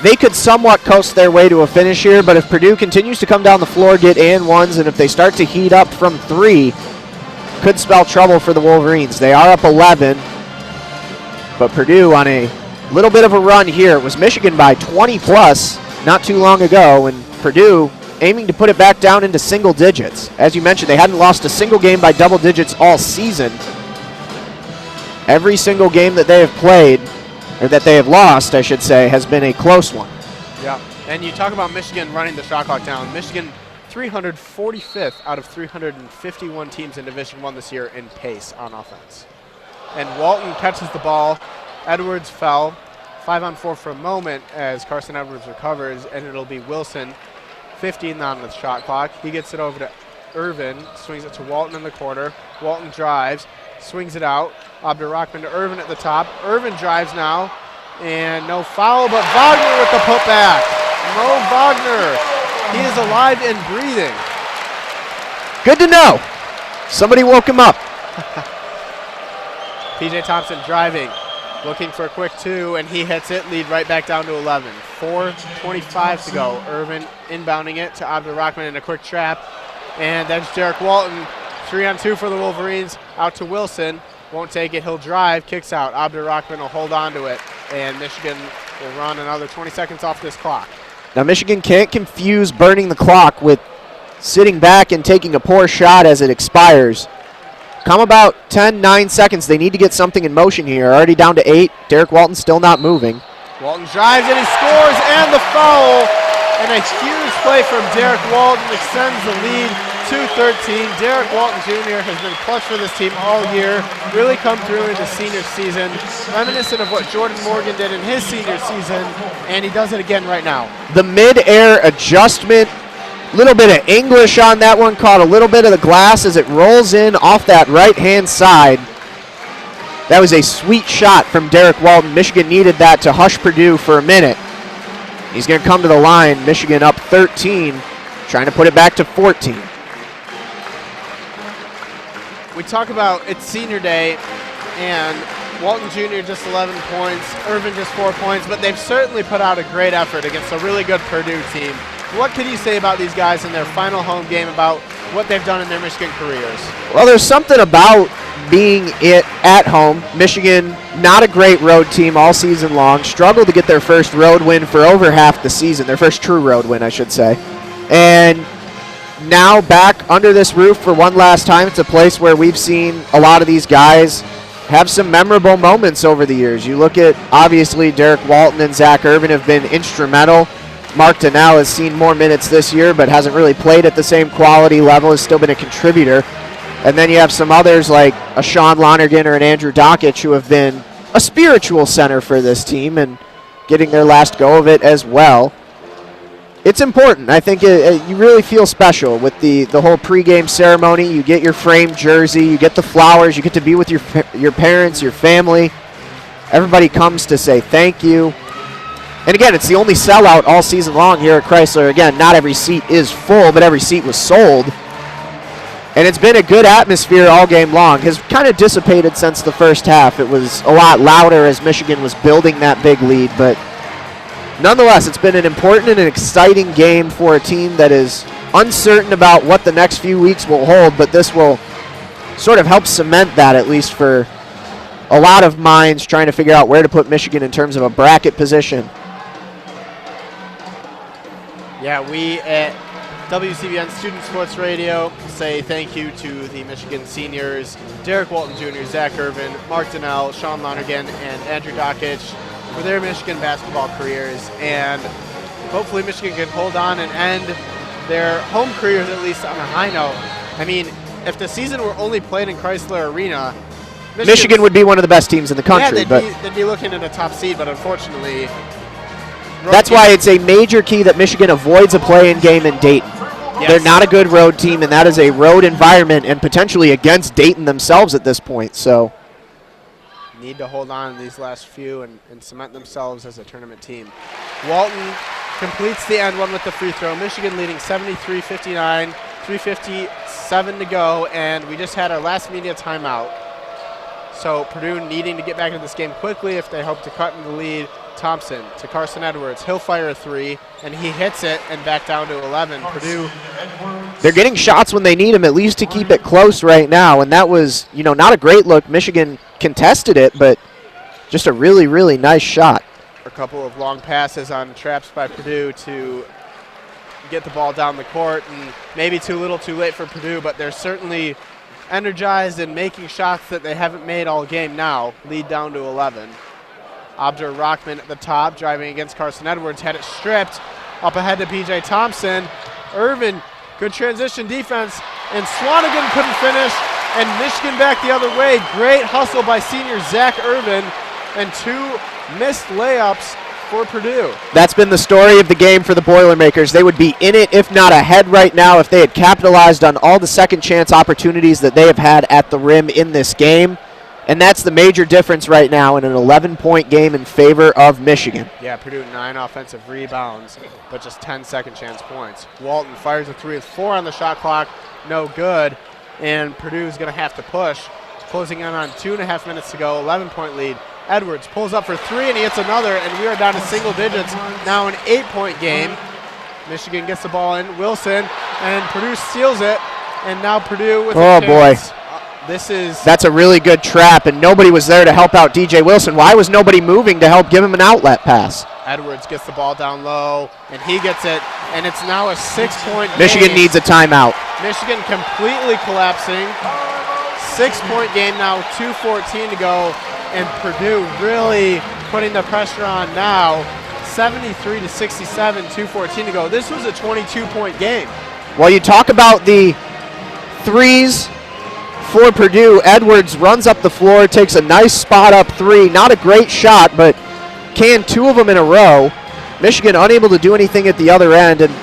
They could somewhat coast their way to a finish here, but if Purdue continues to come down the floor, get and ones, and if they start to heat up from three, could spell trouble for the Wolverines. They are up 11, but Purdue on a little bit of a run here. It was Michigan by 20 plus not too long ago, and Purdue aiming to put it back down into single digits. As you mentioned, they hadn't lost a single game by double digits all season. Every single game that they have played, or that they have lost, I should say, has been a close one. Yeah, and you talk about Michigan running the shot clock down. Michigan 345th out of 351 teams in Division I this year in pace on offense. And Walton catches the ball. Edwards fell. 5-on-4 for a moment as Carson Edwards recovers, and it'll be Wilson, 15 on the shot clock. He gets it over to Irvin, swings it to Walton in the corner. Walton drives, swings it out. Abdur-Rahman to Irvin at the top. Irvin drives now, and no foul, but Wagner with the putback. Mo Wagner, he is alive and breathing. Good to know. Somebody woke him up. P.J. Thompson driving, looking for a quick two, and he hits it. Lead right back down to 11. 4:25 to go. Irvin inbounding it to Abdur-Rahman in a quick trap, and that's Derek Walton. 3-on-2 for the Wolverines. Out to Wilson. Won't take it. He'll drive. Kicks out. Abdur-Rahman will hold on to it. And Michigan will run another 20 seconds off this clock. Now Michigan can't confuse burning the clock with sitting back and taking a poor shot as it expires. Come about 10, 9 seconds. They need to get something in motion here. Already down to 8. Derek Walton still not moving. Walton drives and he scores, and the foul. And a huge play from Derek Walton extends the lead to 13. Derek Walton Jr. has been clutch for this team all year, really come through in the senior season, reminiscent of what Jordan Morgan did in his senior season, and he does it again right now. The mid-air adjustment, little bit of English on that one, caught a little bit of the glass as it rolls in off that right-hand side. That was a sweet shot from Derek Walton. Michigan needed that to hush Purdue for a minute. He's going to come to the line. Michigan up 13, trying to put it back to 14. We talk about it's senior day, and Walton Jr. just 11 points, Irvin just 4 points, but they've certainly put out a great effort against a really good Purdue team. What can you say about these guys in their final home game, about what they've done in their Michigan careers? Well, there's something about being it at home. Michigan, not a great road team all season long, struggled to get their first road win for over half the season, their first true road win, I should say. And now back under this roof for one last time. It's a place where we've seen a lot of these guys have some memorable moments over the years. You look at, obviously, Derek Walton and Zach Irvin have been instrumental. Mark Donnell has seen more minutes this year, but hasn't really played at the same quality level, has still been a contributor. And then you have some others like a Sean Lonergan or an Andrew Dockich who have been a spiritual center for this team and getting their last go of it as well. It's important. I think you really feel special with the whole pregame ceremony. You get your framed jersey, you get the flowers, you get to be with your parents, your family. Everybody comes to say thank you. And again, it's the only sellout all season long here at Crisler. Again, not every seat is full, but every seat was sold. And it's been a good atmosphere all game long. Has kind of dissipated since the first half. It was a lot louder as Michigan was building that big lead, but nonetheless, it's been an important and an exciting game for a team that is uncertain about what the next few weeks will hold, but this will sort of help cement that, at least for a lot of minds trying to figure out where to put Michigan in terms of a bracket position. Yeah, we at WCBN Student Sports Radio say thank you to the Michigan seniors, Derek Walton Jr., Zach Irvin, Mark Donnell, Sean Lonergan, and Andrew Dockich for their Michigan basketball careers. And hopefully Michigan can hold on and end their home careers at least on a high note. I mean, if the season were only played in Crisler Arena, Michigan would be one of the best teams in the country. Yeah, they'd be looking at a top seed, but unfortunately, that's why it's a major key that Michigan avoids a play-in game in Dayton. Yes. They're not a good road team, and that is a road environment and potentially against Dayton themselves at this point. So need to hold on to these last few and cement themselves as a tournament team. Walton completes the end one with the free throw. Michigan leading 73-59, 3:57 to go, and we just had our last media timeout. So Purdue needing to get back into this game quickly if they hope to cut into the lead. Thompson to Carson Edwards. He'll fire a three, and he hits it, and back down to 11. Purdue. They're getting shots when they need them, at least to keep it close right now, and that was, not a great look. Michigan contested it, but just a really, really nice shot. A couple of long passes on traps by Purdue to get the ball down the court, and maybe too little too late for Purdue, but they're certainly energized and making shots that they haven't made all game now. Lead down to 11. Abdur Rahman at the top, driving against Carson Edwards, had it stripped. Up ahead to P.J. Thompson. Irvin, good transition defense, and Swanigan couldn't finish, and Michigan back the other way. Great hustle by senior Zach Irvin, and two missed layups for Purdue. That's been the story of the game for the Boilermakers. They would be in it, if not ahead right now, if they had capitalized on all the second chance opportunities that they have had at the rim in this game. And that's the major difference right now in an 11-point game in favor of Michigan. Yeah, Purdue 9 offensive rebounds, but just 10 second chance points. Walton fires a three with 4 on the shot clock, no good. And Purdue's going to have to push. Closing in on 2.5 minutes to go, 11-point lead. Edwards pulls up for 3, and he hits another, and we are down to single digits. Now an 8-point game. Michigan gets the ball in. Wilson, and Purdue steals it. And now Purdue with a chance. Boy. That's a really good trap, and nobody was there to help out DJ Wilson. Why was nobody moving to help give him an outlet pass? Edwards gets the ball down low, and he gets it, and it's now a 6-point game. Michigan needs a timeout. Michigan completely collapsing. 6-point game now, 2:14 to go, and Purdue really putting the pressure on now. 73 to 67, 2:14 to go. This was a 22-point game. Well, you talk about the threes for Purdue. Edwards runs up the floor, takes a nice spot up three. Not a great shot, but can two of them in a row. Michigan unable to do anything at the other end, and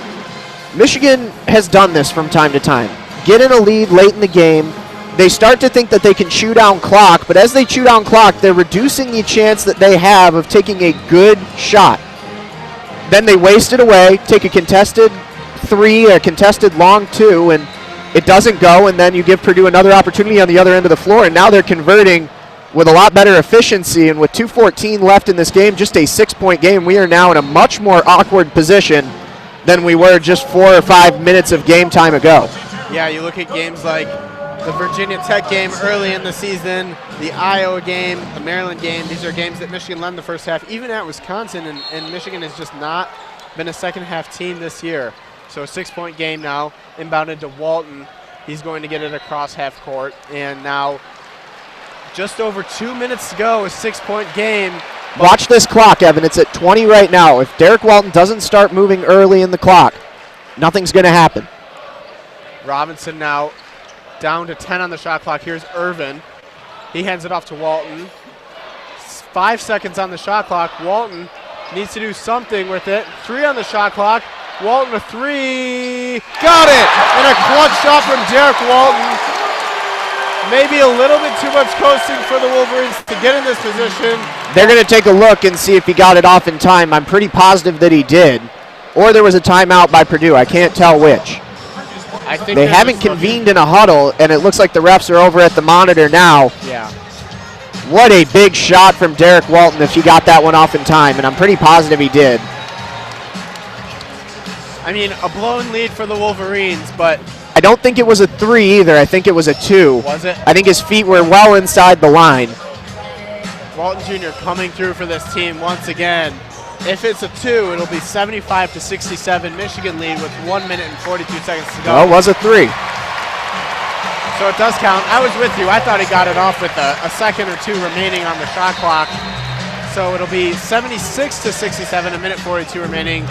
Michigan has done this from time to time. Get in a lead late in the game. They start to think that they can chew down clock, but as they chew down clock, they're reducing the chance that they have of taking a good shot. Then they waste it away, take a contested three, a contested long two, and it doesn't go, and then you give Purdue another opportunity on the other end of the floor, and now they're converting with a lot better efficiency, and with 2:14 left in this game, just a 6-point game, we are now in a much more awkward position than we were just 4 or 5 minutes of game time ago. Yeah, you look at games like the Virginia Tech game early in the season, the Iowa game, the Maryland game. These are games that Michigan led in the first half, even at Wisconsin, and Michigan has just not been a second-half team this year. So a 6-point game now, inbounded to Walton. He's going to get it across half court, and now just over 2 minutes to go, a 6-point game. Watch this clock, Evan. It's at 20 right now. If Derek Walton doesn't start moving early in the clock, nothing's going to happen. Robinson now down to 10 on the shot clock. Here's Irvin. He hands it off to Walton. 5 seconds on the shot clock. Walton needs to do something with it. 3 on the shot clock. Walton a 3. Got it! And a clutch shot from Derek Walton. Maybe a little bit too much coasting for the Wolverines to get in this position. They're going to take a look and see if he got it off in time. I'm pretty positive that he did. Or there was a timeout by Purdue. I can't tell which. I think they haven't convened in a huddle, and it looks like the refs are over at the monitor now. Yeah. What a big shot from Derek Walton if he got that one off in time, and I'm pretty positive he did. I mean, a blown lead for the Wolverines, but I don't think it was a 3 either. I think it was a 2. Was it? I think his feet were well inside the line. Walton Jr. coming through for this team once again. If it's a 2, it'll be 75 to 67. Michigan lead with 1 minute and 42 seconds to go. No, it was a 3. So it does count. I was with you. I thought he got it off with a second or 2 remaining on the shot clock. So it'll be 76 to 67, a minute 42 remaining.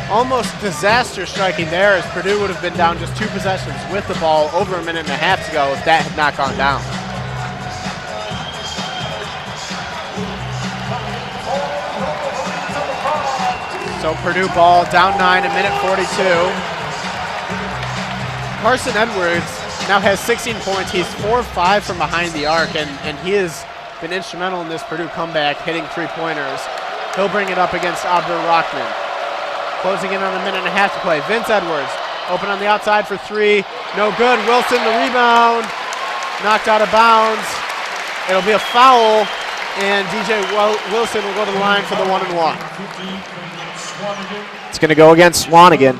Almost disaster striking there, as Purdue would have been down just 2 possessions with the ball over a minute and a half to go if that had not gone down. So Purdue ball down 9, a minute 42. Carson Edwards now has 16 points. He's 4-5 from behind the arc, and he has been instrumental in this Purdue comeback, hitting 3-pointers. He'll bring it up against Abdur Rahman. Closing in on a minute and a half to play. Vince Edwards open on the outside for 3. No good. Wilson the rebound. Knocked out of bounds. It'll be a foul, and DJ Wilson will go to the line for the 1-and-1. It's going to go against Swanigan.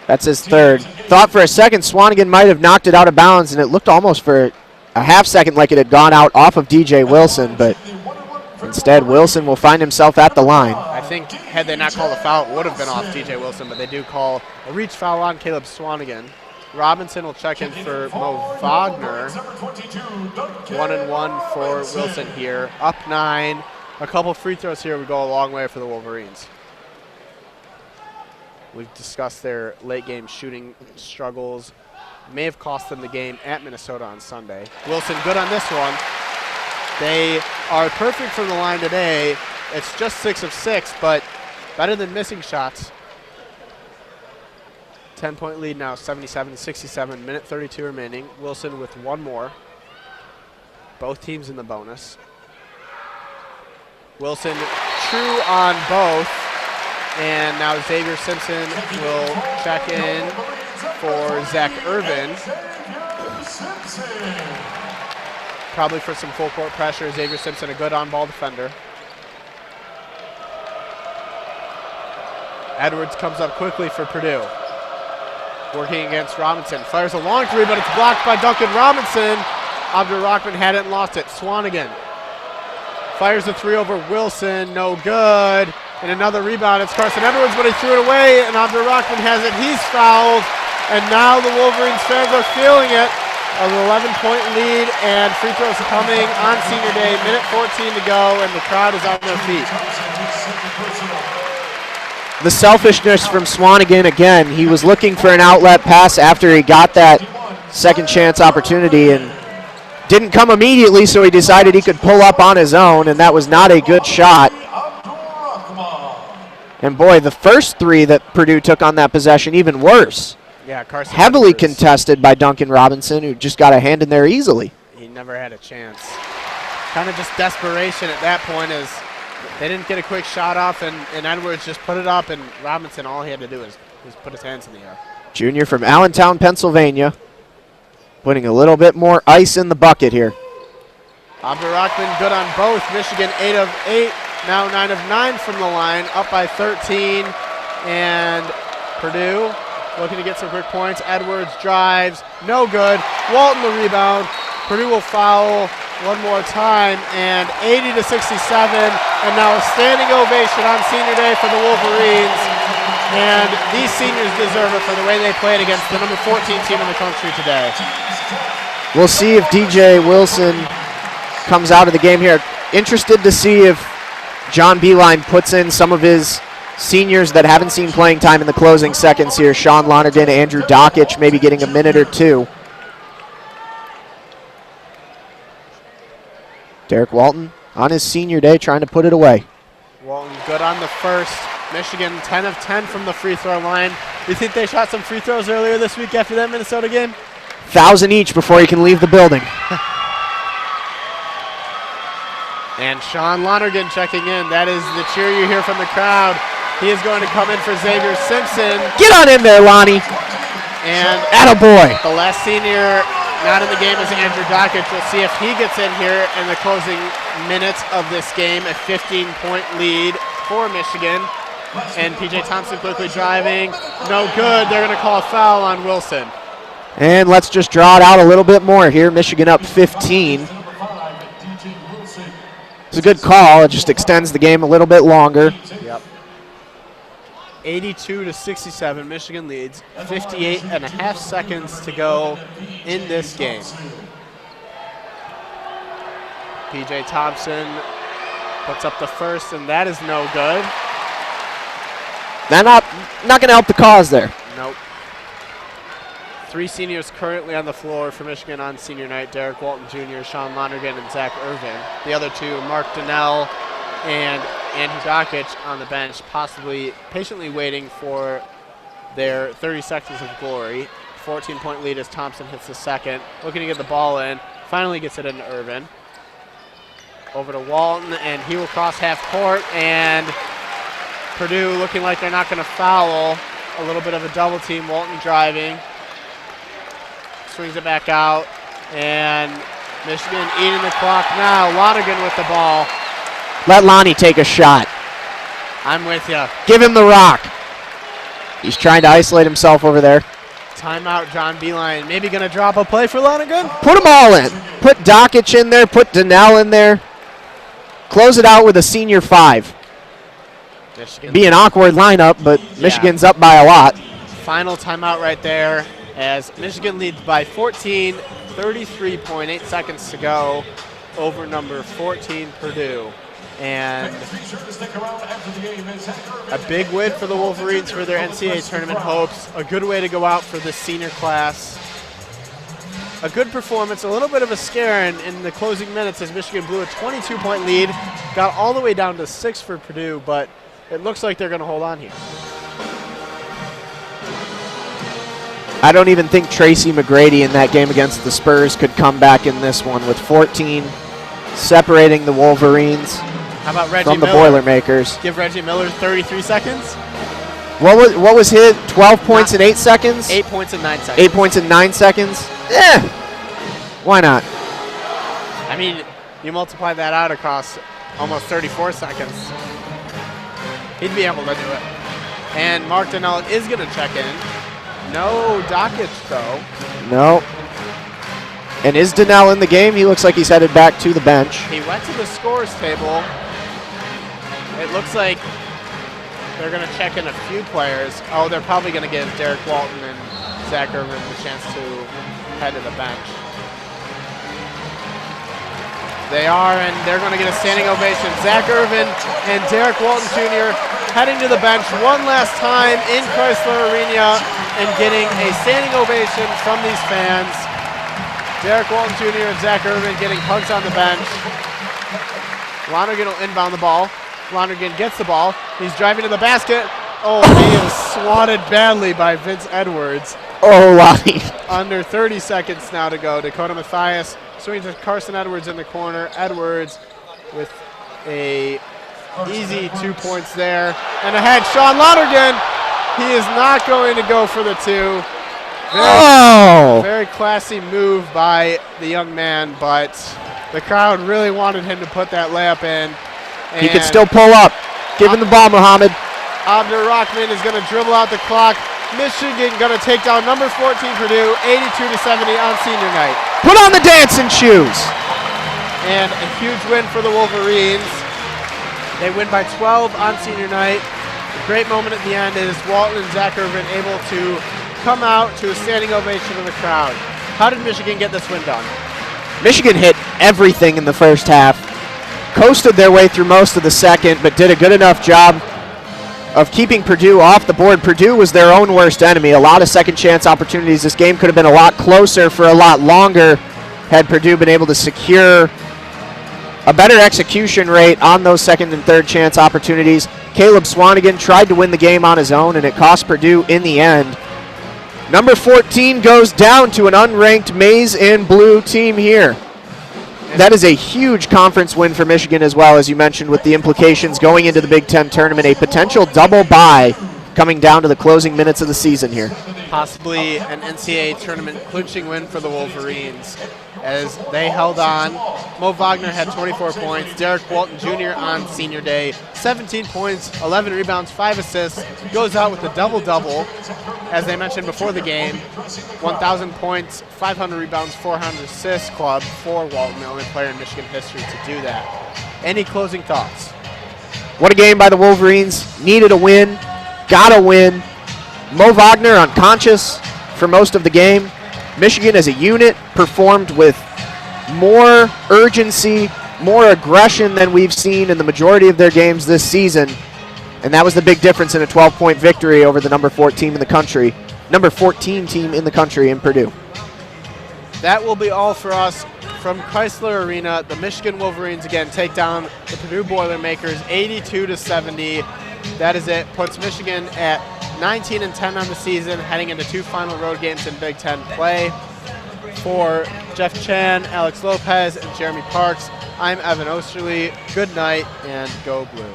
That's his 3rd. Thought for a second Swanigan might have knocked it out of bounds, and it looked almost for a half second like it had gone out off of DJ Wilson, but instead Wilson will find himself at the line. I think had they not called a foul, it would have been off DJ Wilson, but they do call a reach foul on Caleb Swanigan. Robinson will check in for Mo Wagner. 1-and-1 for Wilson here. Up 9. A couple free throws here would go a long way for the Wolverines. We've discussed their late game shooting struggles. May have cost them the game at Minnesota on Sunday. Wilson good on this one. They are perfect from the line today. It's just 6 of 6, but better than missing shots. 10-point lead now, 77-67, minute 32 remaining. Wilson with 1 more. Both teams in the bonus. Wilson true on both. And now Xavier Simpson will check in for Zach Irvin. Probably for some full court pressure. Xavier Simpson, a good on-ball defender. Edwards comes up quickly for Purdue. Working against Robinson. Fires a long 3, but it's blocked by Duncan Robinson. Abdur Rahman had it and lost it. Swanigan fires a 3 over Wilson. No good. And another rebound. It's Carson Edwards, but he threw it away, and Abdur Rahman has it. He's fouled, and now the Wolverines fans are feeling it. an 11-point lead, and free throws coming on senior day. Minute 14 to go, and the crowd is on their feet. The selfishness from Swanigan again. He was looking for an outlet pass after he got that second chance opportunity and didn't come immediately, so he decided he could pull up on his own, and that was not a good shot. And boy, the first three that Purdue took on that possession, even worse. Yeah, Carson Heavily Edwards. contested by Duncan Robinson, who just got a hand in there easily. He never had a chance. Kind of just desperation at that point as they didn't get a quick shot off, and Edwards just put it up, and Robinson, all he had to do was put his hands in the air. Junior from Allentown, Pennsylvania, putting a little bit more ice in the bucket here. Abdurrahman good on both. Michigan 8 of 8, now 9 of 9 from the line, up by 13, and Purdue looking to get some quick points. Edwards drives, no good. Walton the rebound. Purdue will foul one more time, and 80-67, and now a standing ovation on senior day for the Wolverines. And these seniors deserve it for the way they played against the number 14 team in the country today. We'll see if DJ Wilson comes out of the game here. Interested to see if John Beeline puts in some of his seniors that haven't seen playing time in the closing seconds here. Sean Lonergan, Andrew Dockich, maybe getting a minute or two. Derek Walton on his senior day trying to put it away. Walton good on the first. Michigan 10 of 10 from the free throw line. Do you think they shot some free throws earlier this week after that Minnesota game? 1,000 each before he can leave the building. And Sean Lonergan checking in. That is the cheer you hear from the crowd. He is going to come in for Xavier Simpson. Get on in there, Lonnie. And attaboy. The last senior not in the game is Andrew Dockich. We'll see if he gets in here in the closing minutes of this game. A 15-point lead for Michigan. And P.J. Thompson quickly driving. No good. They're going to call a foul on Wilson. And let's just draw it out a little bit more here. Michigan up 15. It's a good call. It just extends the game a little bit longer. Yep. 82-67, Michigan leads. 58.5 seconds to go in this game. P.J. Thompson puts up the first, and that is no good. They're not going to help the cause there. Nope. Three seniors currently on the floor for Michigan on senior night. Derek Walton Jr., Sean Lonergan, and Zach Irvin. The other two, Mark Donnell and Andrew Dockich on the bench, possibly patiently waiting for their 30 seconds of glory. 14-point lead as Thompson hits the second. Looking to get the ball in. Finally gets it into Irvin. Over to Walton, and he will cross half court, and Purdue looking like they're not going to foul. A little bit of a double team. Walton driving. Swings it back out, and Michigan eating the clock now. Lonergan with the ball. Let Lonnie take a shot. I'm with you. Give him the rock. He's trying to isolate himself over there. Timeout, John Beeline. Maybe going to drop a play for Lonergan? Put them all in. Put Dockich in there. Put Donnell in there. Close it out with a senior 5. Be an awkward lineup, but Michigan's up by a lot. Final timeout right there as Michigan leads by 14, 33.8 seconds to go over number 14 Purdue. And a big win for the Wolverines for their NCAA tournament hopes. A good way to go out for this senior class. A good performance, a little bit of a scare in the closing minutes as Michigan blew a 22-point lead. Got all the way down to 6 for Purdue, but it looks like they're going to hold on here. I don't even think Tracy McGrady in that game against the Spurs could come back in this one with 14 separating the Wolverines How about Reggie from the Miller? Boilermakers. Give Reggie Miller 33 seconds. What was his? 12 points in 8 seconds? 8 points in 9 seconds. 8 points in 9 seconds? Yeah. Why not? I mean, you multiply that out across almost 34 seconds. He'd be able to do it. And Mark Donnell is going to check in. No Dockich, though. No. And is Donnell in the game? He looks like he's headed back to the bench. He went to the scores table. It looks like they're going to check in a few players. Oh, they're probably going to give Derek Walton and Zach Irvin the chance to head to the bench. They are, and they're going to get a standing ovation. Zach Irvin and Derek Walton Jr. heading to the bench one last time in Crisler Arena and getting a standing ovation from these fans. Derek Walton Jr. and Zach Irvin getting hugs on the bench. Lonergan will inbound the ball. Lonergan gets the ball. He's driving to the basket. Oh, he is swatted badly by Vince Edwards. Oh, Lonnie. Under 30 seconds now to go. Dakota Mathias swings to Carson Edwards in the corner. Edwards with a easy 2 points there. And ahead, Sean Lonergan. He is not going to go for the two. Very classy move by the young man, but the crowd really wanted him to put that layup in. He can still pull up. Give him the ball, Muhammad. Abdur Rahman is going to dribble out the clock. Michigan going to take down number 14 Purdue, 82-70 on senior night. Put on the dancing shoes. And a huge win for the Wolverines. They win by 12 on senior night. A great moment at the end is Walton and Zach Irvin able to come out to a standing ovation of the crowd. How did Michigan get this win done? Michigan hit everything in the first half. Coasted their way through most of the second, but did a good enough job of keeping Purdue off the board. Purdue was their own worst enemy. A lot of second chance opportunities. This game could have been a lot closer for a lot longer had Purdue been able to secure a better execution rate on those second and third chance opportunities. Caleb Swanigan tried to win the game on his own, and it cost Purdue in the end. Number 14 goes down to an unranked maize and blue team here. That is a huge conference win for Michigan as well, as you mentioned, with the implications going into the Big Ten tournament. A potential double bye coming down to the closing minutes of the season here. Possibly an NCAA tournament clinching win for the Wolverines as they held on. Mo Wagner had 24 points. Derek Walton Jr. on senior day, 17 points, 11 rebounds, 5 assists. Goes out with a double-double, as they mentioned before the game. 1,000 points, 500 rebounds, 400 assists club for Walton, the only player in Michigan history to do that. Any closing thoughts? What a game by the Wolverines. Needed a win, got a win. Mo Wagner unconscious for most of the game. Michigan as a unit performed with more urgency, more aggression than we've seen in the majority of their games this season. And that was the big difference in a 12-point victory over the number 14 team in the country. Number 14 team in the country in Purdue. That will be all for us from Crisler Arena. The Michigan Wolverines again take down the Purdue Boilermakers 82-70. That is it. Puts Michigan at 19-10 on the season, heading into 2 final road games in Big Ten play. For Jeff Chan, Alex Lopez, and Jeremy Parks, I'm Evan Osterly. Good night and go Blue.